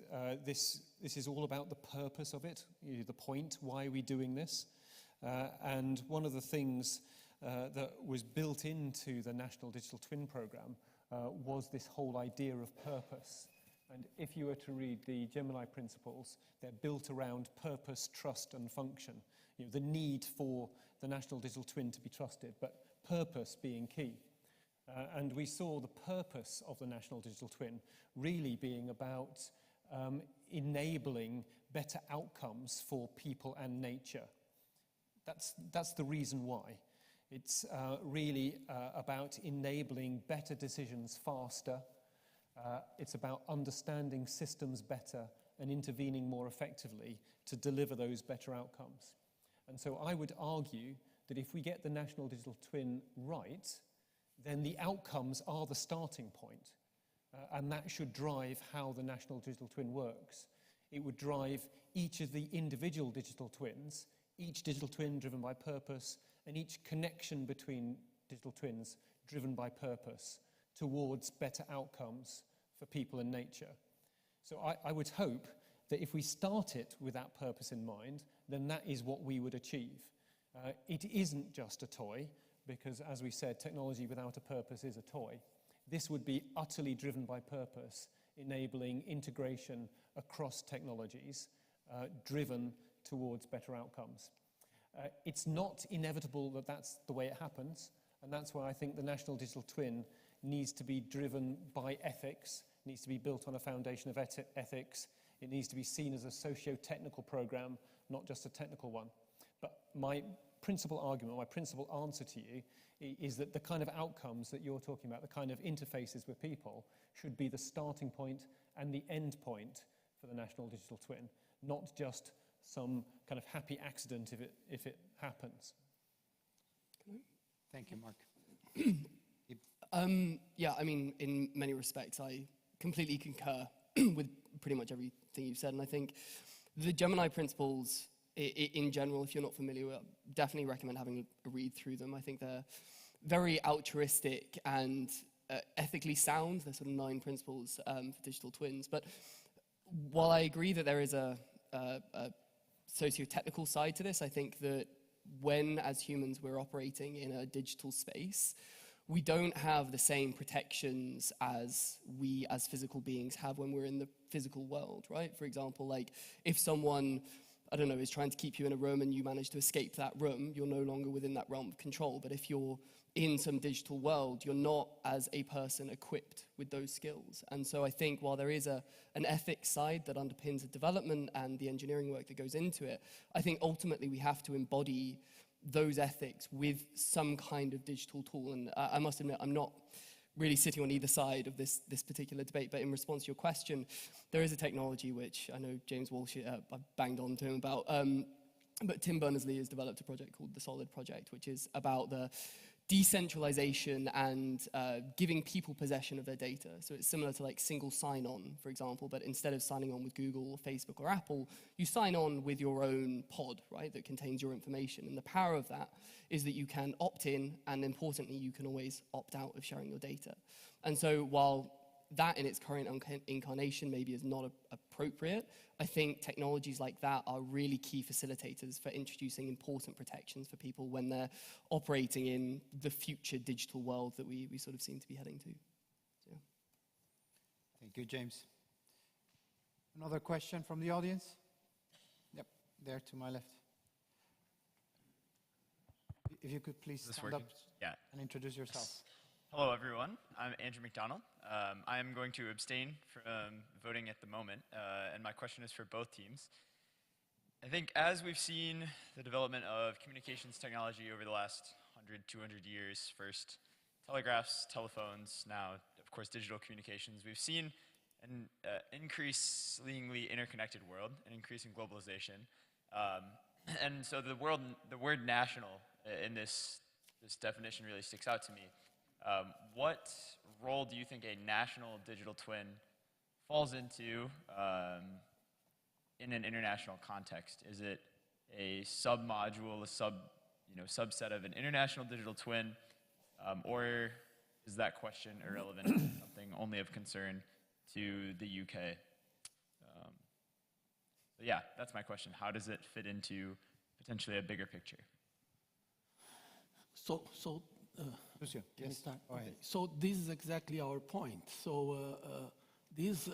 H: this is all about the purpose of it, the point, why are we doing this? And one of the things that was built into the National Digital Twin Programme was this whole idea of purpose. And if you were to read the Gemini principles, they're built around purpose, trust, and function. You know, the need for the National Digital Twin to be trusted, but purpose being key. And we saw the purpose of the National Digital Twin really being about enabling better outcomes for people and nature. That's the reason why. It's really about enabling better decisions faster. It's about understanding systems better and intervening more effectively to deliver those better outcomes. And so I would argue that if we get the National Digital Twin right, then the outcomes are the starting point. And that should drive how the National Digital Twin works. It would drive each of the individual digital twins, each digital twin driven by purpose, and each connection between digital twins driven by purpose towards better outcomes for people and nature. So I would hope that if we start it with that purpose in mind, then that is what we would achieve. It isn't just a toy, because as we said, technology without a purpose is a toy. this would be utterly driven by purpose, enabling integration across technologies, driven towards better outcomes. It's not inevitable that that's the way it happens, and that's why I think the National Digital Twin needs to be driven by ethics, needs to be built on a foundation of ethics. It needs to be seen as a socio-technical program, not just a technical one. But my principal argument, my principal answer to you is that the kind of outcomes that you're talking about, the kind of interfaces with people, should be the starting point and the end point for the National Digital Twin, not just some kind of happy accident if it happens.
B: Thank you, Mark.
K: Yeah, I mean, in many respects, I completely concur with pretty much everything you've said. And I think the Gemini principles, in general, if you're not familiar with, definitely recommend having a read through them. I think they're very altruistic and ethically sound. They're sort of 9 principles for digital twins. But while I agree that there is a socio-technical side to this, I think that when, as humans, we're operating in a digital space, we don't have the same protections as we as physical beings have when we're in the physical world, right? For example, like if someone, I don't know, is trying to keep you in a room and you manage to escape that room, you're no longer within that realm of control. But if you're in some digital world, you're not, as a person, equipped with those skills. And so I think while there is an ethics side that underpins the development and the engineering work that goes into it, I think ultimately we have to embody those ethics with some kind of digital tool. And I must admit, I'm not really sitting on either side of this particular debate, but in response to your question, there is a technology which I know James Walsh, I banged on to him about, but Tim Berners-Lee has developed a project called the Solid Project, which is about the decentralization and giving people possession of their data. So it's similar to like single sign-on, for example, but instead of signing on with Google or Facebook or Apple, you sign on with your own pod, right, that contains your information. And the power of that is that you can opt in, and importantly, you can always opt out of sharing your data. And so while that in its current incarnation maybe is not appropriate, I think technologies like that are really key facilitators for introducing important protections for people when they're operating in the future digital world that we sort of seem to be heading to. So.
B: Thank you, James. Another question from the audience? Yep, there to my left. If you could please stand up and introduce yourself.
L: Hello, everyone. I'm Andrew McDonald. I am going to abstain from voting at the moment, and my question is for both teams. I think as we've seen the development of communications technology over the last 100, 200 years, first telegraphs, telephones, now, of course, digital communications, we've seen an increasingly interconnected world, an increasing globalization. And so the word national in this definition really sticks out to me. What role do you think a national digital twin falls into in an international context? Is it a sub-module, a subset of an international digital twin, or is that question irrelevant, something only of concern to the UK? So yeah, that's my question. How does it fit into potentially a bigger picture?
B: Lucio, yes.
E: Okay. So this is exactly our point. So this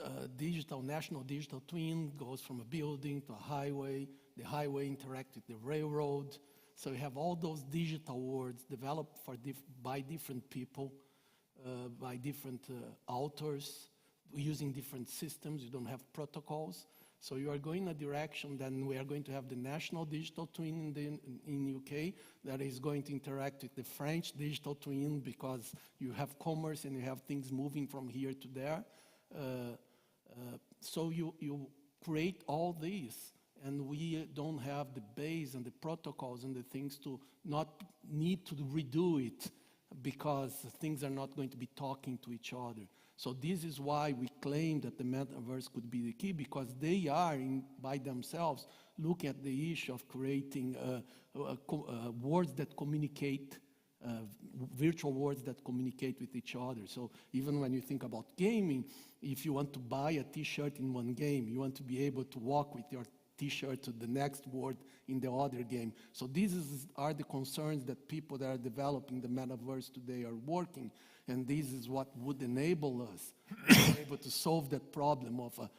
E: national digital twin goes from a building to a highway. The highway interacts with the railroad. So you have all those digital worlds developed by different people, by different authors, using different systems. You don't have protocols. So you are going in a direction, then we are going to have the national digital twin in UK that is going to interact with the French digital twin because you have commerce and you have things moving from here to there. So you create all these, and we don't have the base and the protocols and the things to not need to redo it because things are not going to be talking to each other. So this is why we claim that the metaverse could be the key, because they are, by themselves, looking at the issue of creating worlds that communicate, virtual worlds that communicate with each other. So even when you think about gaming, if you want to buy a T-shirt in one game, you want to be able to walk with your T-shirt to the next word in the other game. So are the concerns that people that are developing the metaverse today are working, and this is what would enable us to be able to solve that problem of a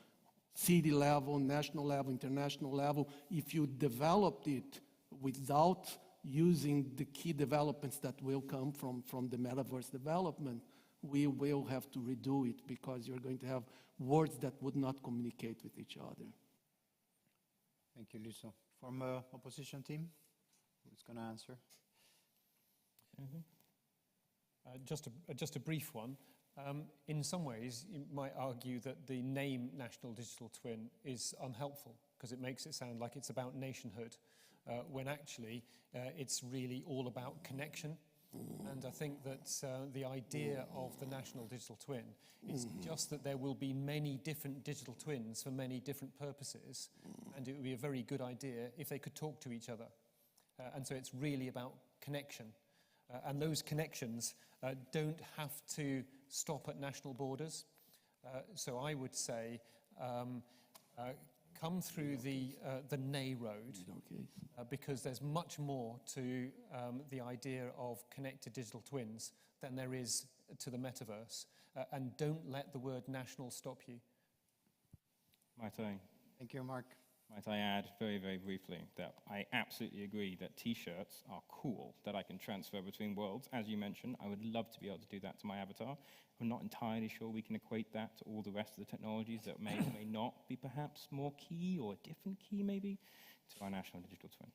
E: city level, national level, international level. If you developed it without using the key developments that will come from the metaverse development, we will have to redo it because you're going to have words that would not communicate with each other.
B: Thank you, Luso. From opposition team, who's going to answer?
H: Just a brief one. In some ways, you might argue that the name National Digital Twin is unhelpful because it makes it sound like it's about nationhood, when actually it's really all about connection. And I think that the idea of the National Digital Twin is just that there will be many different digital twins for many different purposes, and it would be a very good idea if they could talk to each other. And so it's really about connection. And those connections don't have to stop at national borders. So I would say come through the Nay road, because there's much more to the idea of connected digital twins than there is to the metaverse. And don't let the word national stop you.
B: Thank you, Mark.
F: Might I add very, very briefly that I absolutely agree that T-shirts are cool, that I can transfer between worlds. As you mentioned, I would love to be able to do that to my avatar. I'm not entirely sure we can equate that to all the rest of the technologies that may or may not be perhaps more key or a different key maybe to our national digital twin.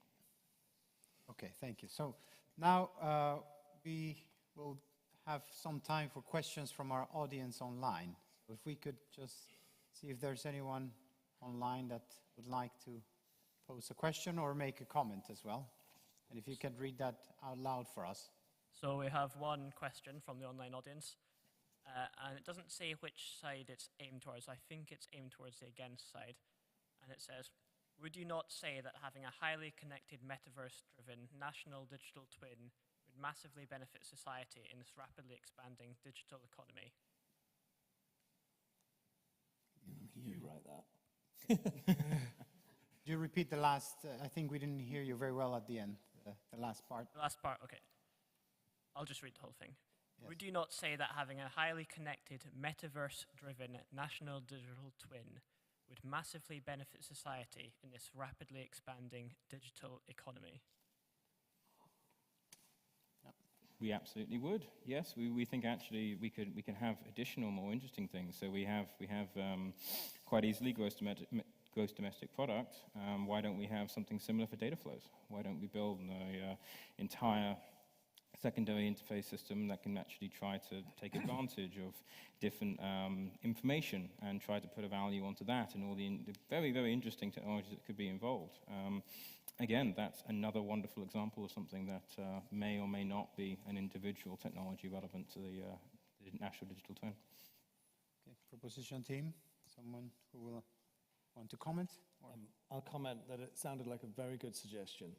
B: Okay, thank you. So now we will have some time for questions from our audience online. So if we could just see if there's anyone online that would like to pose a question or make a comment as well. And if you can read that out loud for us.
M: So we have one question from the online audience, and it doesn't say which side it's aimed towards. I think it's aimed towards the against side. And it says, would you not say that having a highly connected metaverse-driven national digital twin would massively benefit society in this rapidly expanding digital economy?
C: You write that.
B: Could you repeat the last, I think we didn't hear you very well at the end, the last part.
M: The last part, okay. I'll just read the whole thing.
B: Yes.
M: Would you not say that having a highly connected, metaverse-driven national digital twin would massively benefit society in this rapidly expanding digital economy?
F: We absolutely would. Yes, we think actually we can have additional, more interesting things. So we have quite easily gross domestic product. Why don't we have something similar for data flows? Why don't we build an entire secondary interface system that can actually try to take advantage of different information and try to put a value onto that and all the very, very interesting technologies that could be involved. Again, that's another wonderful example of something that may or may not be an individual technology relevant to the national digital twin.
B: Okay, proposition team, someone who will want to comment?
C: I'll comment that it sounded like a very good suggestion.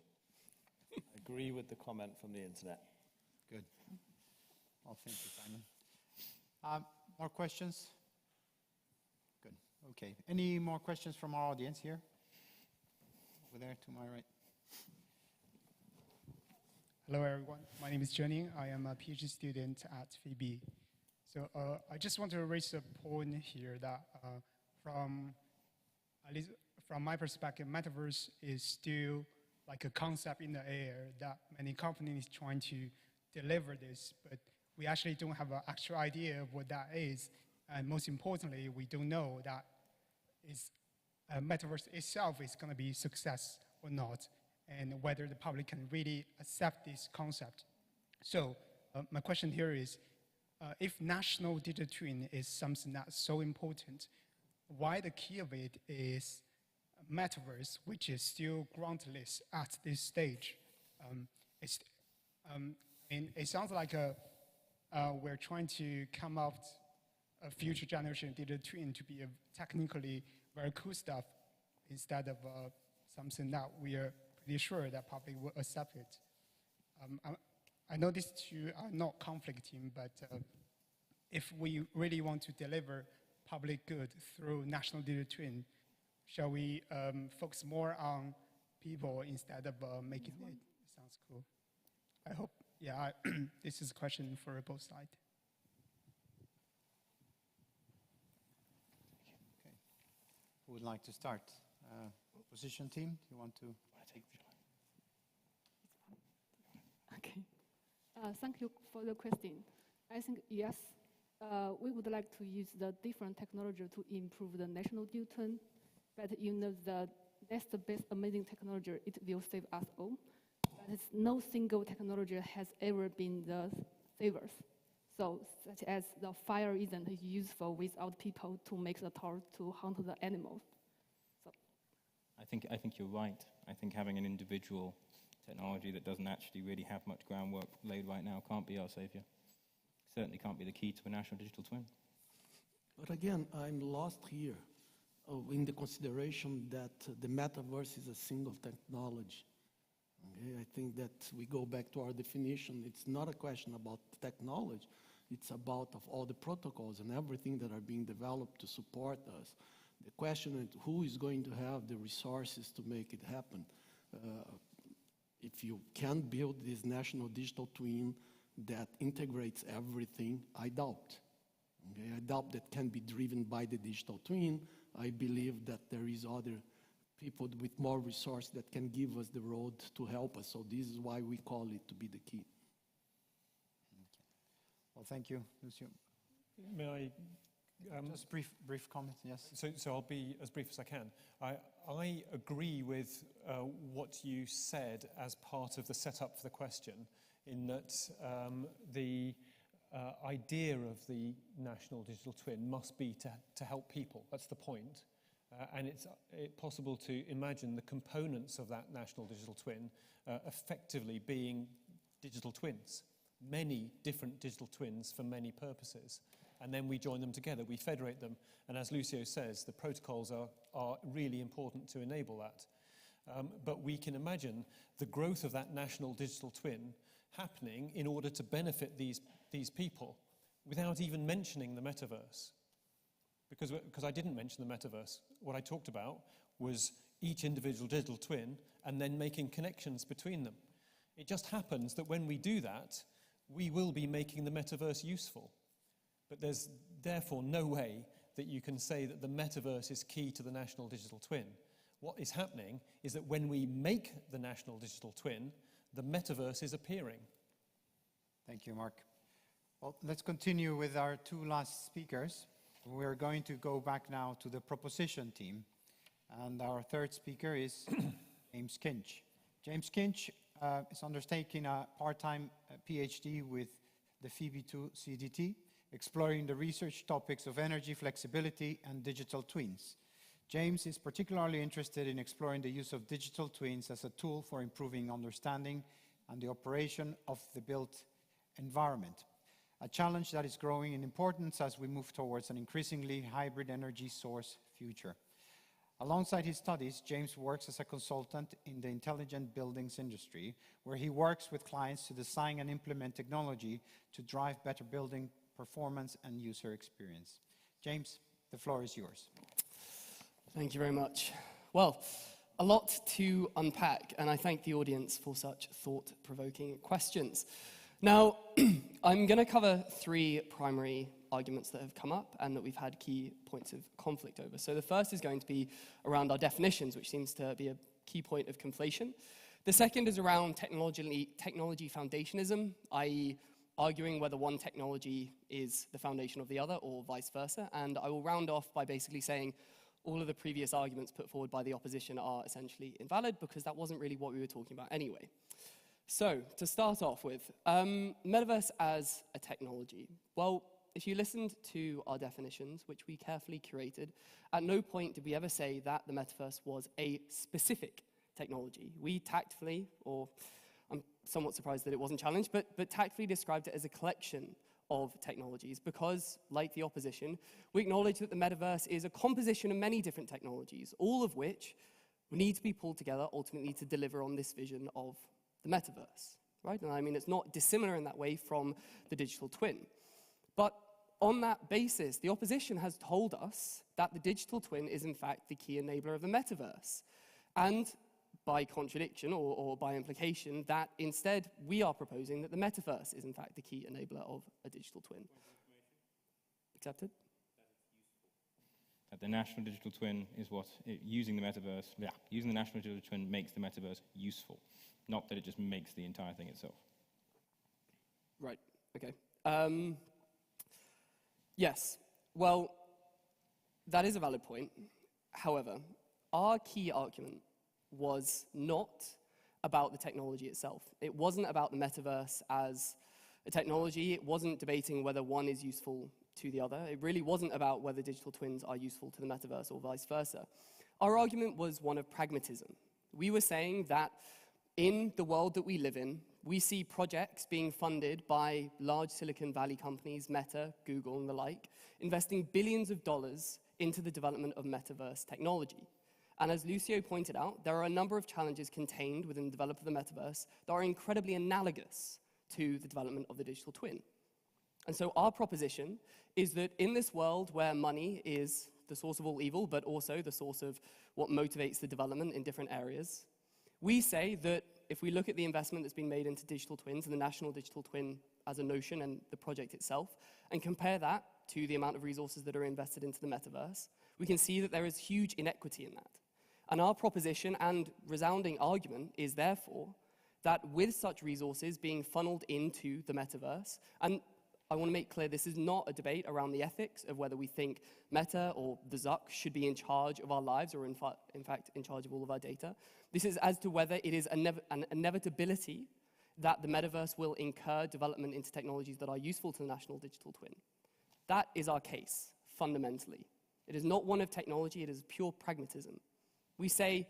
C: I agree with the comment from the internet.
B: Good. Well, thank you, Simon. More questions? Good. Okay. Any more questions from our audience here? Over there to my right.
N: Hello, everyone. My name is Jenny. I am a PhD student at FEB. So I just want to raise a point here that at least from my perspective, metaverse is still like a concept in the air that many companies trying to deliver this, but we actually don't have an actual idea of what that is. And most importantly, we don't know that metaverse itself is going to be a success or not, and whether the public can really accept this concept. So my question here is, if national digital twin is something that's so important, why the key of it is metaverse, which is still groundless at this stage? And it sounds like we're trying to come up a future generation digital twin to be a technically very cool stuff instead of something that we are pretty sure that public will accept it. I know these two are not conflicting, but if we really want to deliver public good through national digital twin, shall we focus more on people instead of making it? Sounds cool. I hope, yeah, this is a question for both sides.
B: Okay. Who would like to start? Opposition team, do you want to take?
D: Okay. Thank you for the question. I think yes, we would like to use the different technology to improve the national digital twin, but you know that that's the best amazing technology. It will save us all. But no single technology has ever been the savers. So, such as the fire isn't useful without people to make the tower to hunt the animals. So.
F: I think you're right. I think having an individual technology that doesn't actually really have much groundwork laid right now can't be our savior. Certainly can't be the key to a national digital twin.
E: But again, I'm lost here in the consideration that the metaverse is a single technology. Okay? I think that we go back to our definition. It's not a question about technology. It's about of all the protocols and everything that are being developed to support us. The question is who is going to have the resources to make it happen. If you can build this national digital twin that integrates everything, I doubt. Okay? I doubt that can be driven by the digital twin. I believe that there is other people with more resource that can give us the road to help us. So this is why we call it to be the key.
B: Well, thank you, Lucio.
H: May I?
B: Just brief comment, yes.
H: So I'll be as brief as I can. I agree with what you said as part of the setup for the question, in that the idea of the national digital twin must be to help people. That's the point. And it's possible to imagine the components of that national digital twin effectively being digital twins. Many different digital twins for many purposes. And then we join them together, we federate them. And as Lucio says, the protocols are really important to enable that. But we can imagine the growth of that national digital twin happening in order to benefit these people without even mentioning the metaverse. Because I didn't mention the metaverse. What I talked about was each individual digital twin and then making connections between them. It just happens that when we do that, we will be making the metaverse useful. But there's therefore no way that you can say that the metaverse is key to the national digital twin. What is happening is that when we make the national digital twin, the metaverse is appearing.
B: Thank you, Mark. Well, let's continue with our two last speakers. We're going to go back now to the proposition team. And our third speaker is James Kinch. James Kinch is undertaking a part-time PhD with the FEB2 CDT, exploring the research topics of energy flexibility and digital twins. James is particularly interested in exploring the use of digital twins as a tool for improving understanding and the operation of the built environment, a challenge that is growing in importance as we move towards an increasingly hybrid energy source future. Alongside his studies, James works as a consultant in the intelligent buildings industry, where he works with clients to design and implement technology to drive better building performance and user experience. James, the floor is yours.
K: Thank you very much. Well, a lot to unpack, and I thank the audience for such thought-provoking questions. Now, I'm going to cover three primary arguments that have come up and that we've had key points of conflict over. So the first is going to be around our definitions, which seems to be a key point of conflation. The second is around technology foundationism, i.e. arguing whether one technology is the foundation of the other or vice versa. And I will round off by basically saying all of the previous arguments put forward by the opposition are essentially invalid because that wasn't really what we were talking about anyway. So, to start off with, metaverse as a technology. Well, if you listened to our definitions, which we carefully curated, at no point did we ever say that the metaverse was a specific technology. We tactfully, or I'm somewhat surprised that it wasn't challenged, but tactfully described it as a collection of technologies because, like the opposition, we acknowledge that the metaverse is a composition of many different technologies, all of which need to be pulled together ultimately to deliver on this vision of the metaverse, right? And I mean, it's not dissimilar in that way from the digital twin. But on that basis, the opposition has told us that the digital twin is in fact the key enabler of the metaverse. And by contradiction or by implication, that instead we are proposing that the metaverse is in fact the key enabler of a digital twin. Accepted?
F: That the national digital twin is what, using the metaverse, using the national digital twin makes the metaverse useful, not that it just makes the entire thing itself.
K: Right, okay. Yes, well, that is a valid point. However, our key argument was not about the technology itself. It wasn't about the metaverse as a technology. It wasn't debating whether one is useful to the other. It really wasn't about whether digital twins are useful to the metaverse or vice versa. Our argument was one of pragmatism. We were saying that in the world that we live in, we see projects being funded by large Silicon Valley companies, Meta, Google, and the like, investing billions of dollars into the development of metaverse technology. And as Lucio pointed out, there are a number of challenges contained within the development of the metaverse that are incredibly analogous to the development of the digital twin. And so our proposition is that in this world where money is the source of all evil, but also the source of what motivates the development in different areas, we say that if we look at the investment that's been made into digital twins and the national digital twin as a notion and the project itself, and compare that to the amount of resources that are invested into the metaverse, we can see that there is huge inequity in that. And our proposition and resounding argument is therefore that with such resources being funneled into the metaverse, and I want to make clear this is not a debate around the ethics of whether we think Meta or the Zuck should be in charge of our lives or in fact in charge of all of our data. This is as to whether it is an inevitability that the metaverse will incur development into technologies that are useful to the national digital twin. That is our case, fundamentally. It is not one of technology, it is pure pragmatism. We say,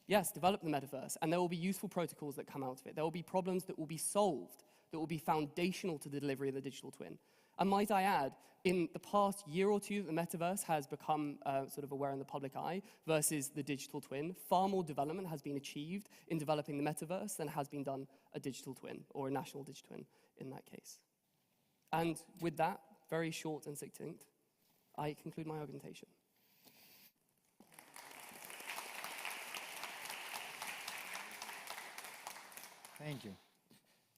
K: yes, develop the metaverse, and there will be useful protocols that come out of it. There will be problems that will be solved, that will be foundational to the delivery of the digital twin. And might I add, in the past year or two, the metaverse has become sort of aware in the public eye versus the digital twin. Far more development has been achieved in developing the metaverse than has been done a digital twin, or a national digital twin in that case. And with that, very short and succinct, I conclude my argumentation.
B: Thank you.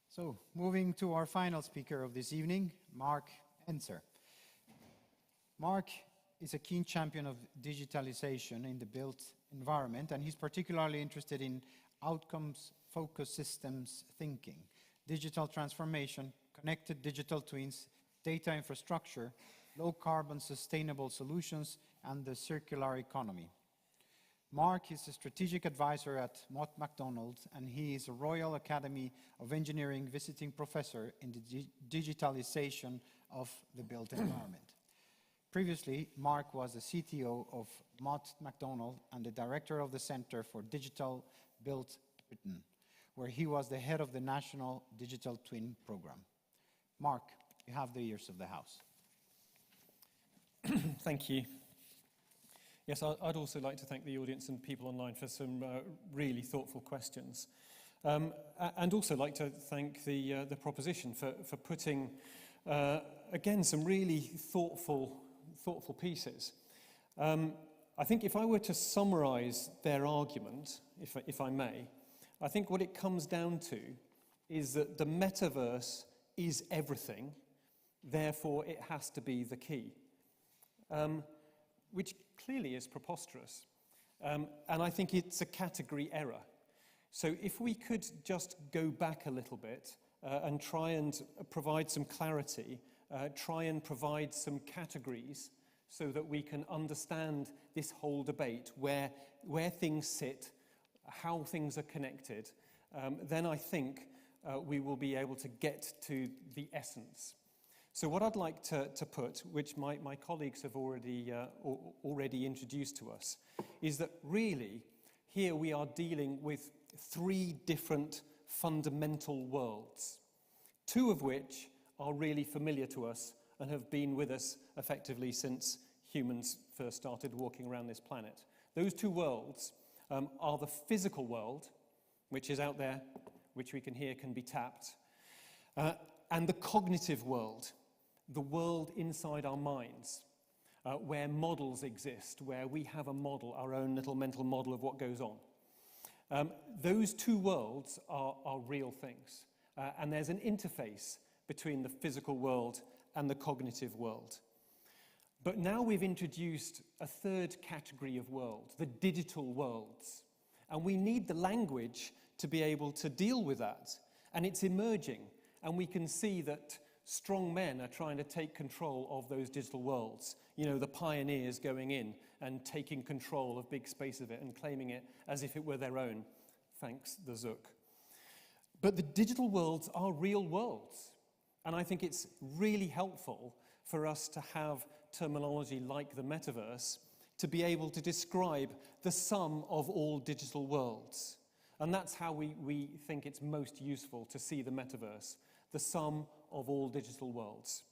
B: So, moving to our final speaker of this evening, Mark Enser. Mark is a keen champion of digitalization in the built environment, and he's particularly interested in outcomes-focused systems thinking, digital transformation, connected digital twins, data infrastructure, low-carbon sustainable solutions, and the circular economy. Mark is a strategic advisor at Mott MacDonald, and he is a Royal Academy of Engineering visiting professor in the digitalization of the built environment. Previously, Mark was the CTO of Mott MacDonald and the director of the Center for Digital Built Britain, where he was the head of the National Digital Twin Program. Mark, you have the ears of the house.
H: Thank you. Yes, I'd also like to thank the audience and people online for some really thoughtful questions. And also like to thank the proposition for putting, again, some really thoughtful pieces. I think if I were to summarize their argument, if I may, I think what it comes down to is that the metaverse is everything, therefore it has to be the key. Which clearly is preposterous. And I think it's a category error. So if we could just go back a little bit and try and provide some clarity, try and provide some categories so that we can understand this whole debate, where things sit, how things are connected, then I think we will be able to get to the essence. So what I'd like to put, which my colleagues have already introduced to us, is that really here we are dealing with three different fundamental worlds, two of which are really familiar to us and have been with us effectively since humans first started walking around this planet. Those two worlds are the physical world, which is out there, which we can hear can be tapped, and the cognitive world, the world inside our minds, where models exist, where we have a model, our own little mental model of what goes on. Those two worlds are real things. And there's an interface between the physical world and the cognitive world. But now we've introduced a third category of world, the digital worlds. And we need the language to be able to deal with that. And it's emerging. And we can see that strong men are trying to take control of those digital worlds. You know, the pioneers going in and taking control of big space of it and claiming it as if it were their own. Thanks, the Zook. But the digital worlds are real worlds. And I think it's really helpful for us to have terminology like the metaverse to be able to describe the sum of all digital worlds. And that's how we think it's most useful to see the metaverse, the sum of all digital worlds.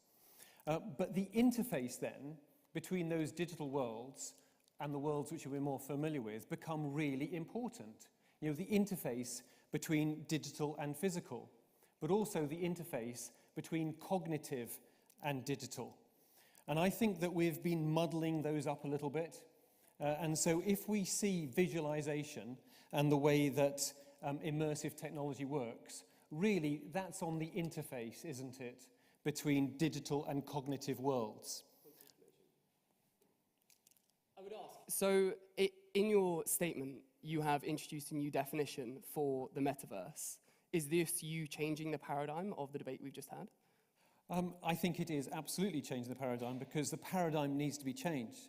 H: But the interface then between those digital worlds and the worlds which we're more familiar with become really important. You know, the interface between digital and physical, but also the interface between cognitive and digital. And I think that we've been muddling those up a little bit. And so if we see visualization and the way that immersive technology works, really that's on the interface, isn't it, between digital and cognitive worlds.
K: I would ask, so in your statement, you have introduced a new definition for the metaverse. Is this you changing the paradigm of the debate we've just had?
H: I think it is absolutely changing the paradigm because the paradigm needs to be changed.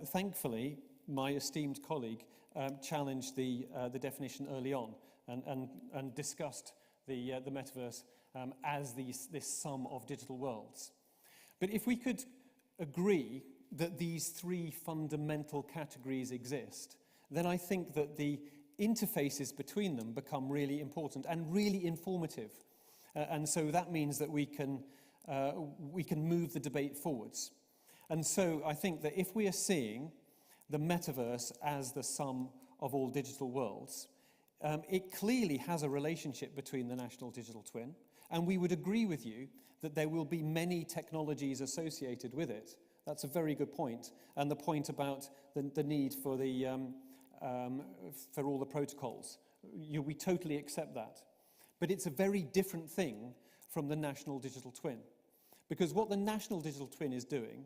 H: Thankfully, my esteemed colleague challenged the definition early on and discussed the metaverse as this sum of digital worlds. But if we could agree that these three fundamental categories exist, then I think that the interfaces between them become really important and really informative. And so that means that we can move the debate forwards. And so I think that if we are seeing the metaverse as the sum of all digital worlds, it clearly has a relationship between the national digital twin, and we would agree with you that there will be many technologies associated with it. That's a very good point, and the point about the need for for all the protocols. We totally accept that. But it's a very different thing from the national digital twin. Because what the national digital twin is doing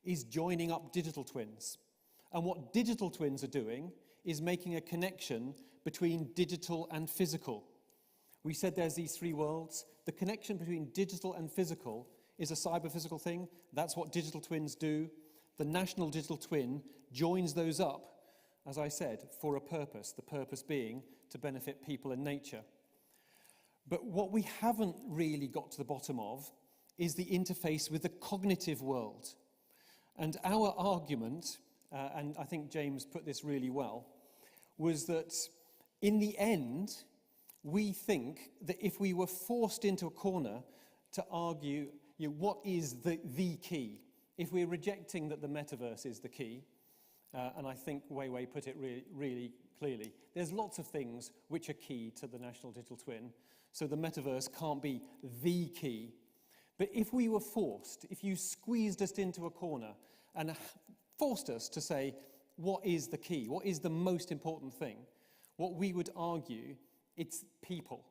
H: is joining up digital twins. And what digital twins are doing is making a connection between digital and physical. We said there's these three worlds. The connection between digital and physical is a cyber-physical thing. That's what digital twins do. The national digital twin joins those up, as I said, for a purpose, the purpose being to benefit people and nature. But what we haven't really got to the bottom of is the interface with the cognitive world. And our argument, and I think James put this really well, was that in the end, we think that if we were forced into a corner to argue what is the key, if we're rejecting that the metaverse is the key, and I think Wei Wei put it really clearly, there's lots of things which are key to the national digital twin, so the metaverse can't be the key. But if we were forced, if you squeezed us into a corner and forced us to say, what is the key? What is the most important thing? What we would argue, it's people.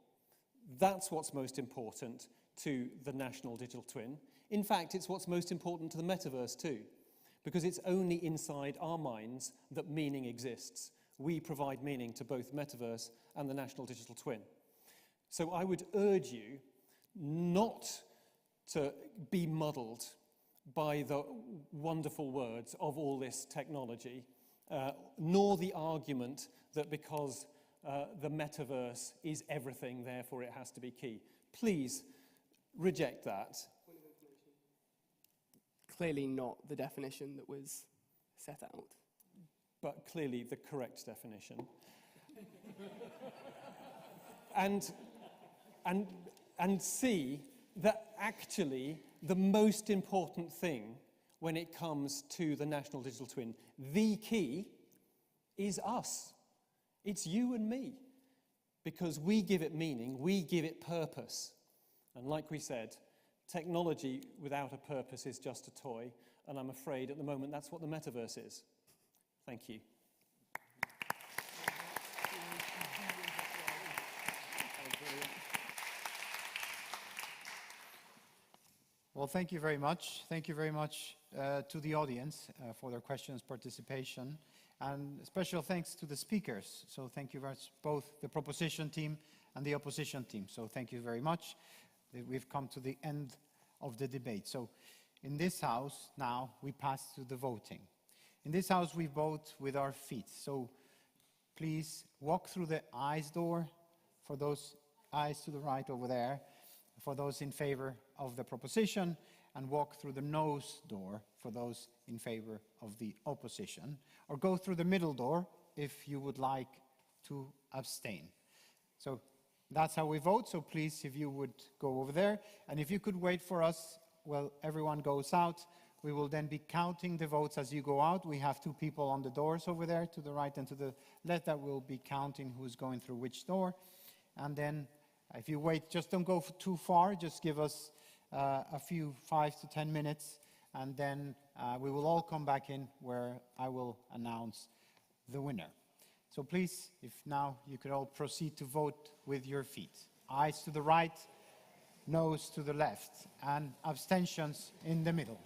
H: That's what's most important to the national digital twin. In fact, it's what's most important to the metaverse too, because it's only inside our minds that meaning exists. We provide meaning to both metaverse and the national digital twin. So I would urge you not to be muddled by the wonderful words of all this technology, nor the argument that because the metaverse is everything, therefore it has to be key. Please reject that.
K: Clearly not the definition that was set out.
H: But clearly the correct definition. and see that actually the most important thing when it comes to the national digital twin, the key, is us. It's you and me. Because we give it meaning, we give it purpose. And like we said, technology without a purpose is just a toy, and I'm afraid at the moment that's what the metaverse is. Thank you.
B: Well, thank you very much. Thank you very much to the audience for their questions, participation, and special thanks to the speakers. So thank you very much, both the proposition team and the opposition team. So thank you very much. We've come to the end of the debate. So in this house now, we pass to the voting. In this house, we vote with our feet. So please walk through the eyes door for those eyes to the right over there, for those in favor of the proposition, and walk through the nose door for those in favor of the opposition, or go through the middle door if you would like to abstain. So that's how we vote, so please, if you would go over there, and if you could wait for us while everyone goes out, we will then be counting the votes as you go out. We have 2 people on the doors over there, to the right and to the left, that will be counting who's going through which door, and then if you wait, just don't go too far, just give us a few 5 to 10 minutes, and then we will all come back in where I will announce the winner. So please, if now you could all proceed to vote with your feet. Eyes to the right, nose to the left, and abstentions in the middle.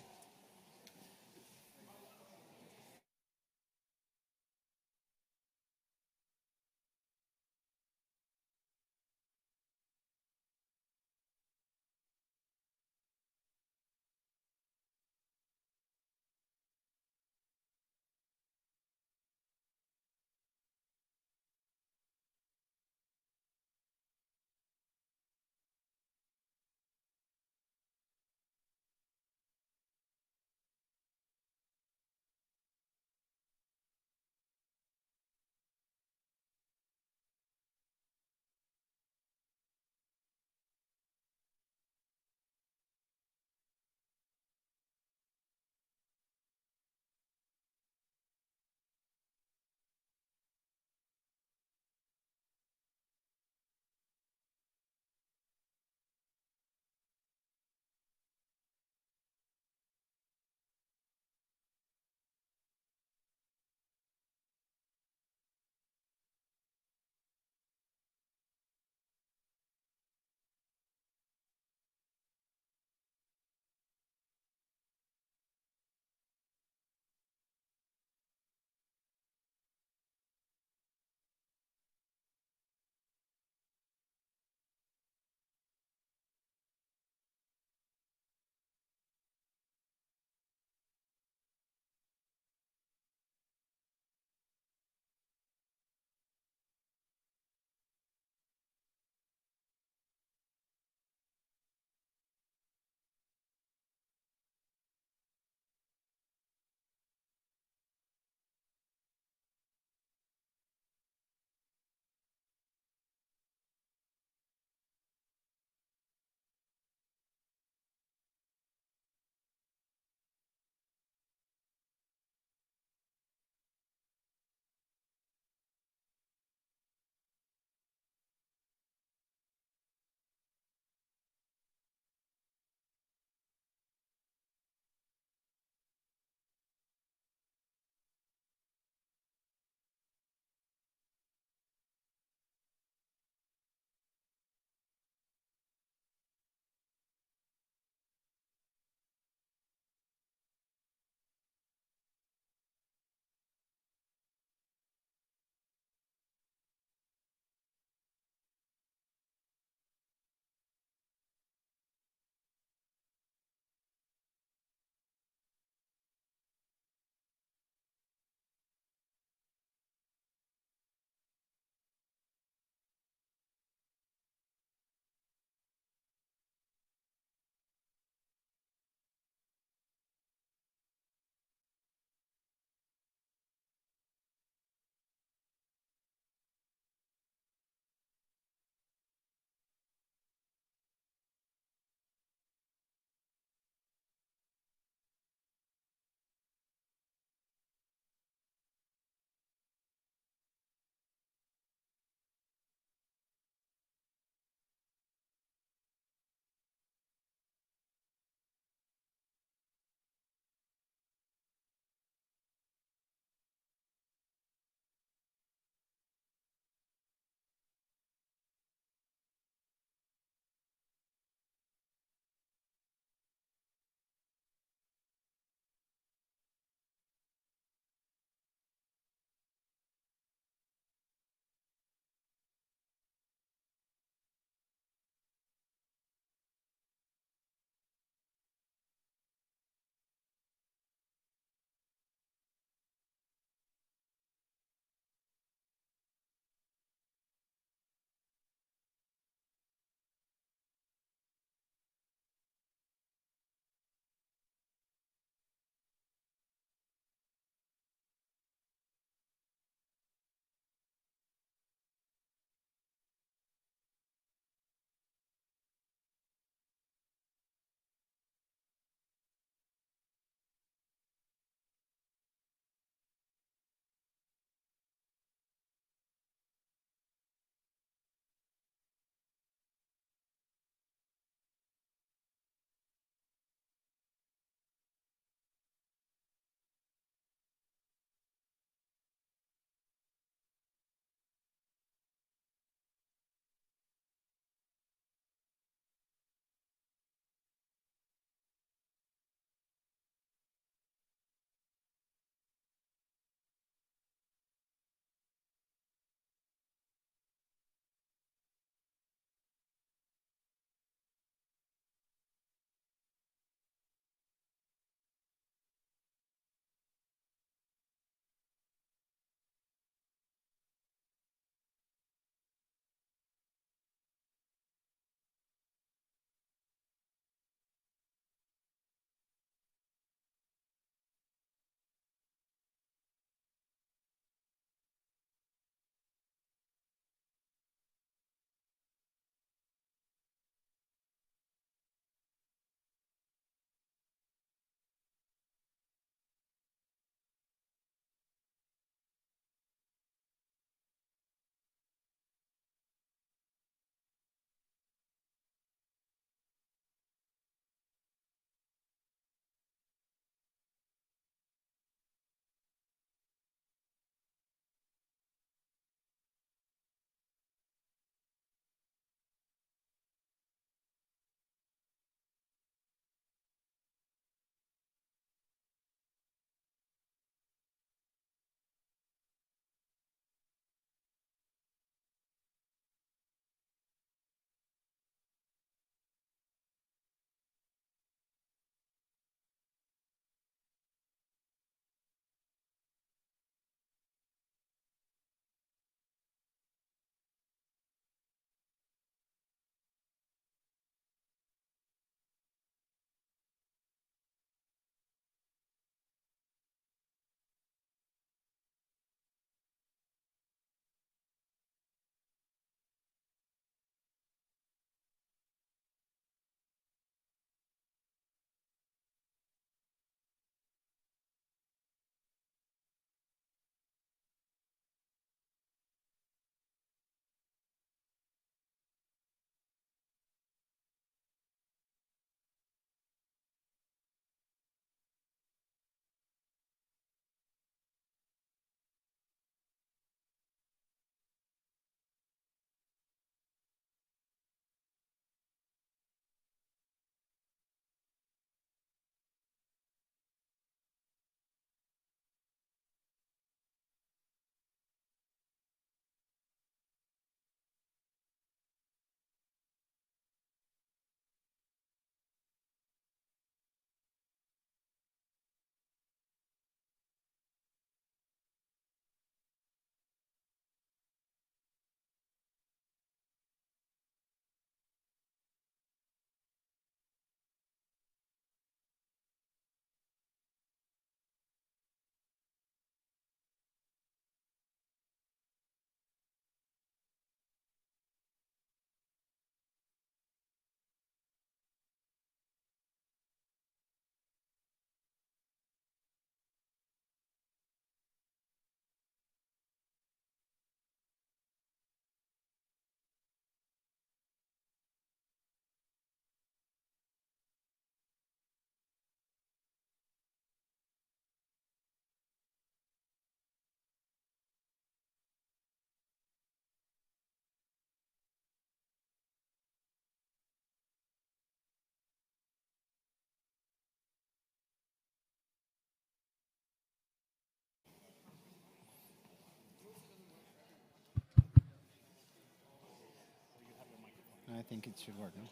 B: think it should work. No?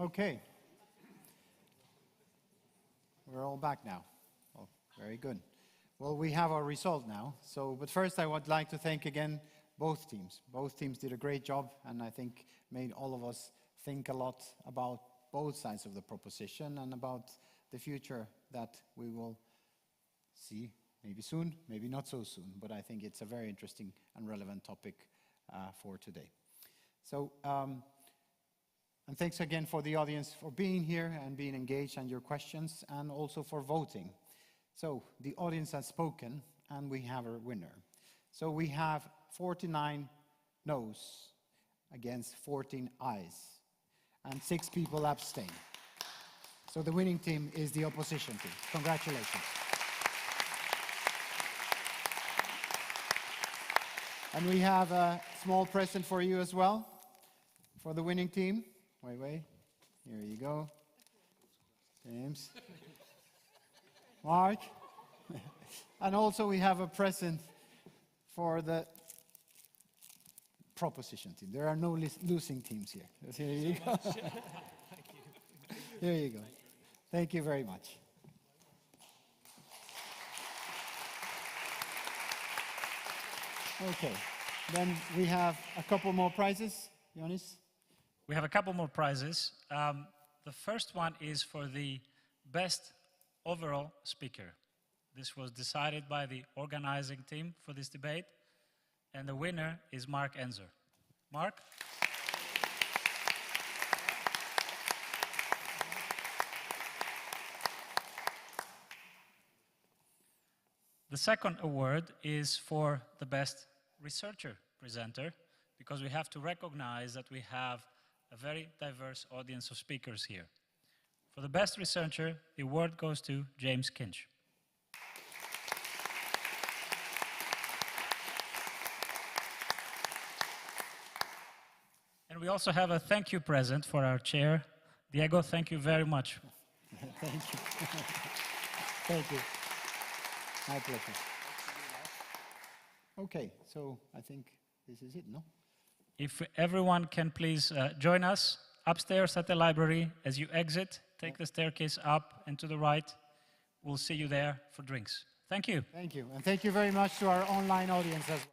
B: Okay. We're all back now. Oh, very good. Well, we have our result now. But first I would like to thank again both teams. Both teams did a great job, and I think made all of us think a lot about both sides of the proposition and about the future that we will see maybe soon, maybe not so soon, but I think it's a very interesting and relevant topic for today. And thanks again for the audience for being here and being engaged and your questions, and also for voting. So the audience has spoken, and we have a winner. So we have 49 no's against 14 ayes, and 6 people abstain. So the winning team is the opposition team. Congratulations. And we have a small present for you as well, for the winning team. Wait. Here you go. James. Mark. And also we have a present for the proposition team. There are no losing teams here. Here you go. Here you go. Thank you very much. Okay, then we have a couple more prizes. Jonas?
A: We have a couple more prizes. The first one is for the best overall speaker. This was decided by the organizing team for this debate, and the winner is Mark Enzer. Mark? The second award is for the best researcher presenter, because we have to recognize that we have a very diverse audience of speakers here. For the best researcher, the award goes to James Kinch. And we also have a thank you present for our chair. Diego, thank you very much.
B: Thank you. Thank you. My pleasure. Okay, so I think this is it, no?
A: If everyone can please join us upstairs at the library. As you exit, take the staircase up and to the right. We'll see you there for drinks. Thank you.
B: Thank you. And thank you very much to our online audience as well.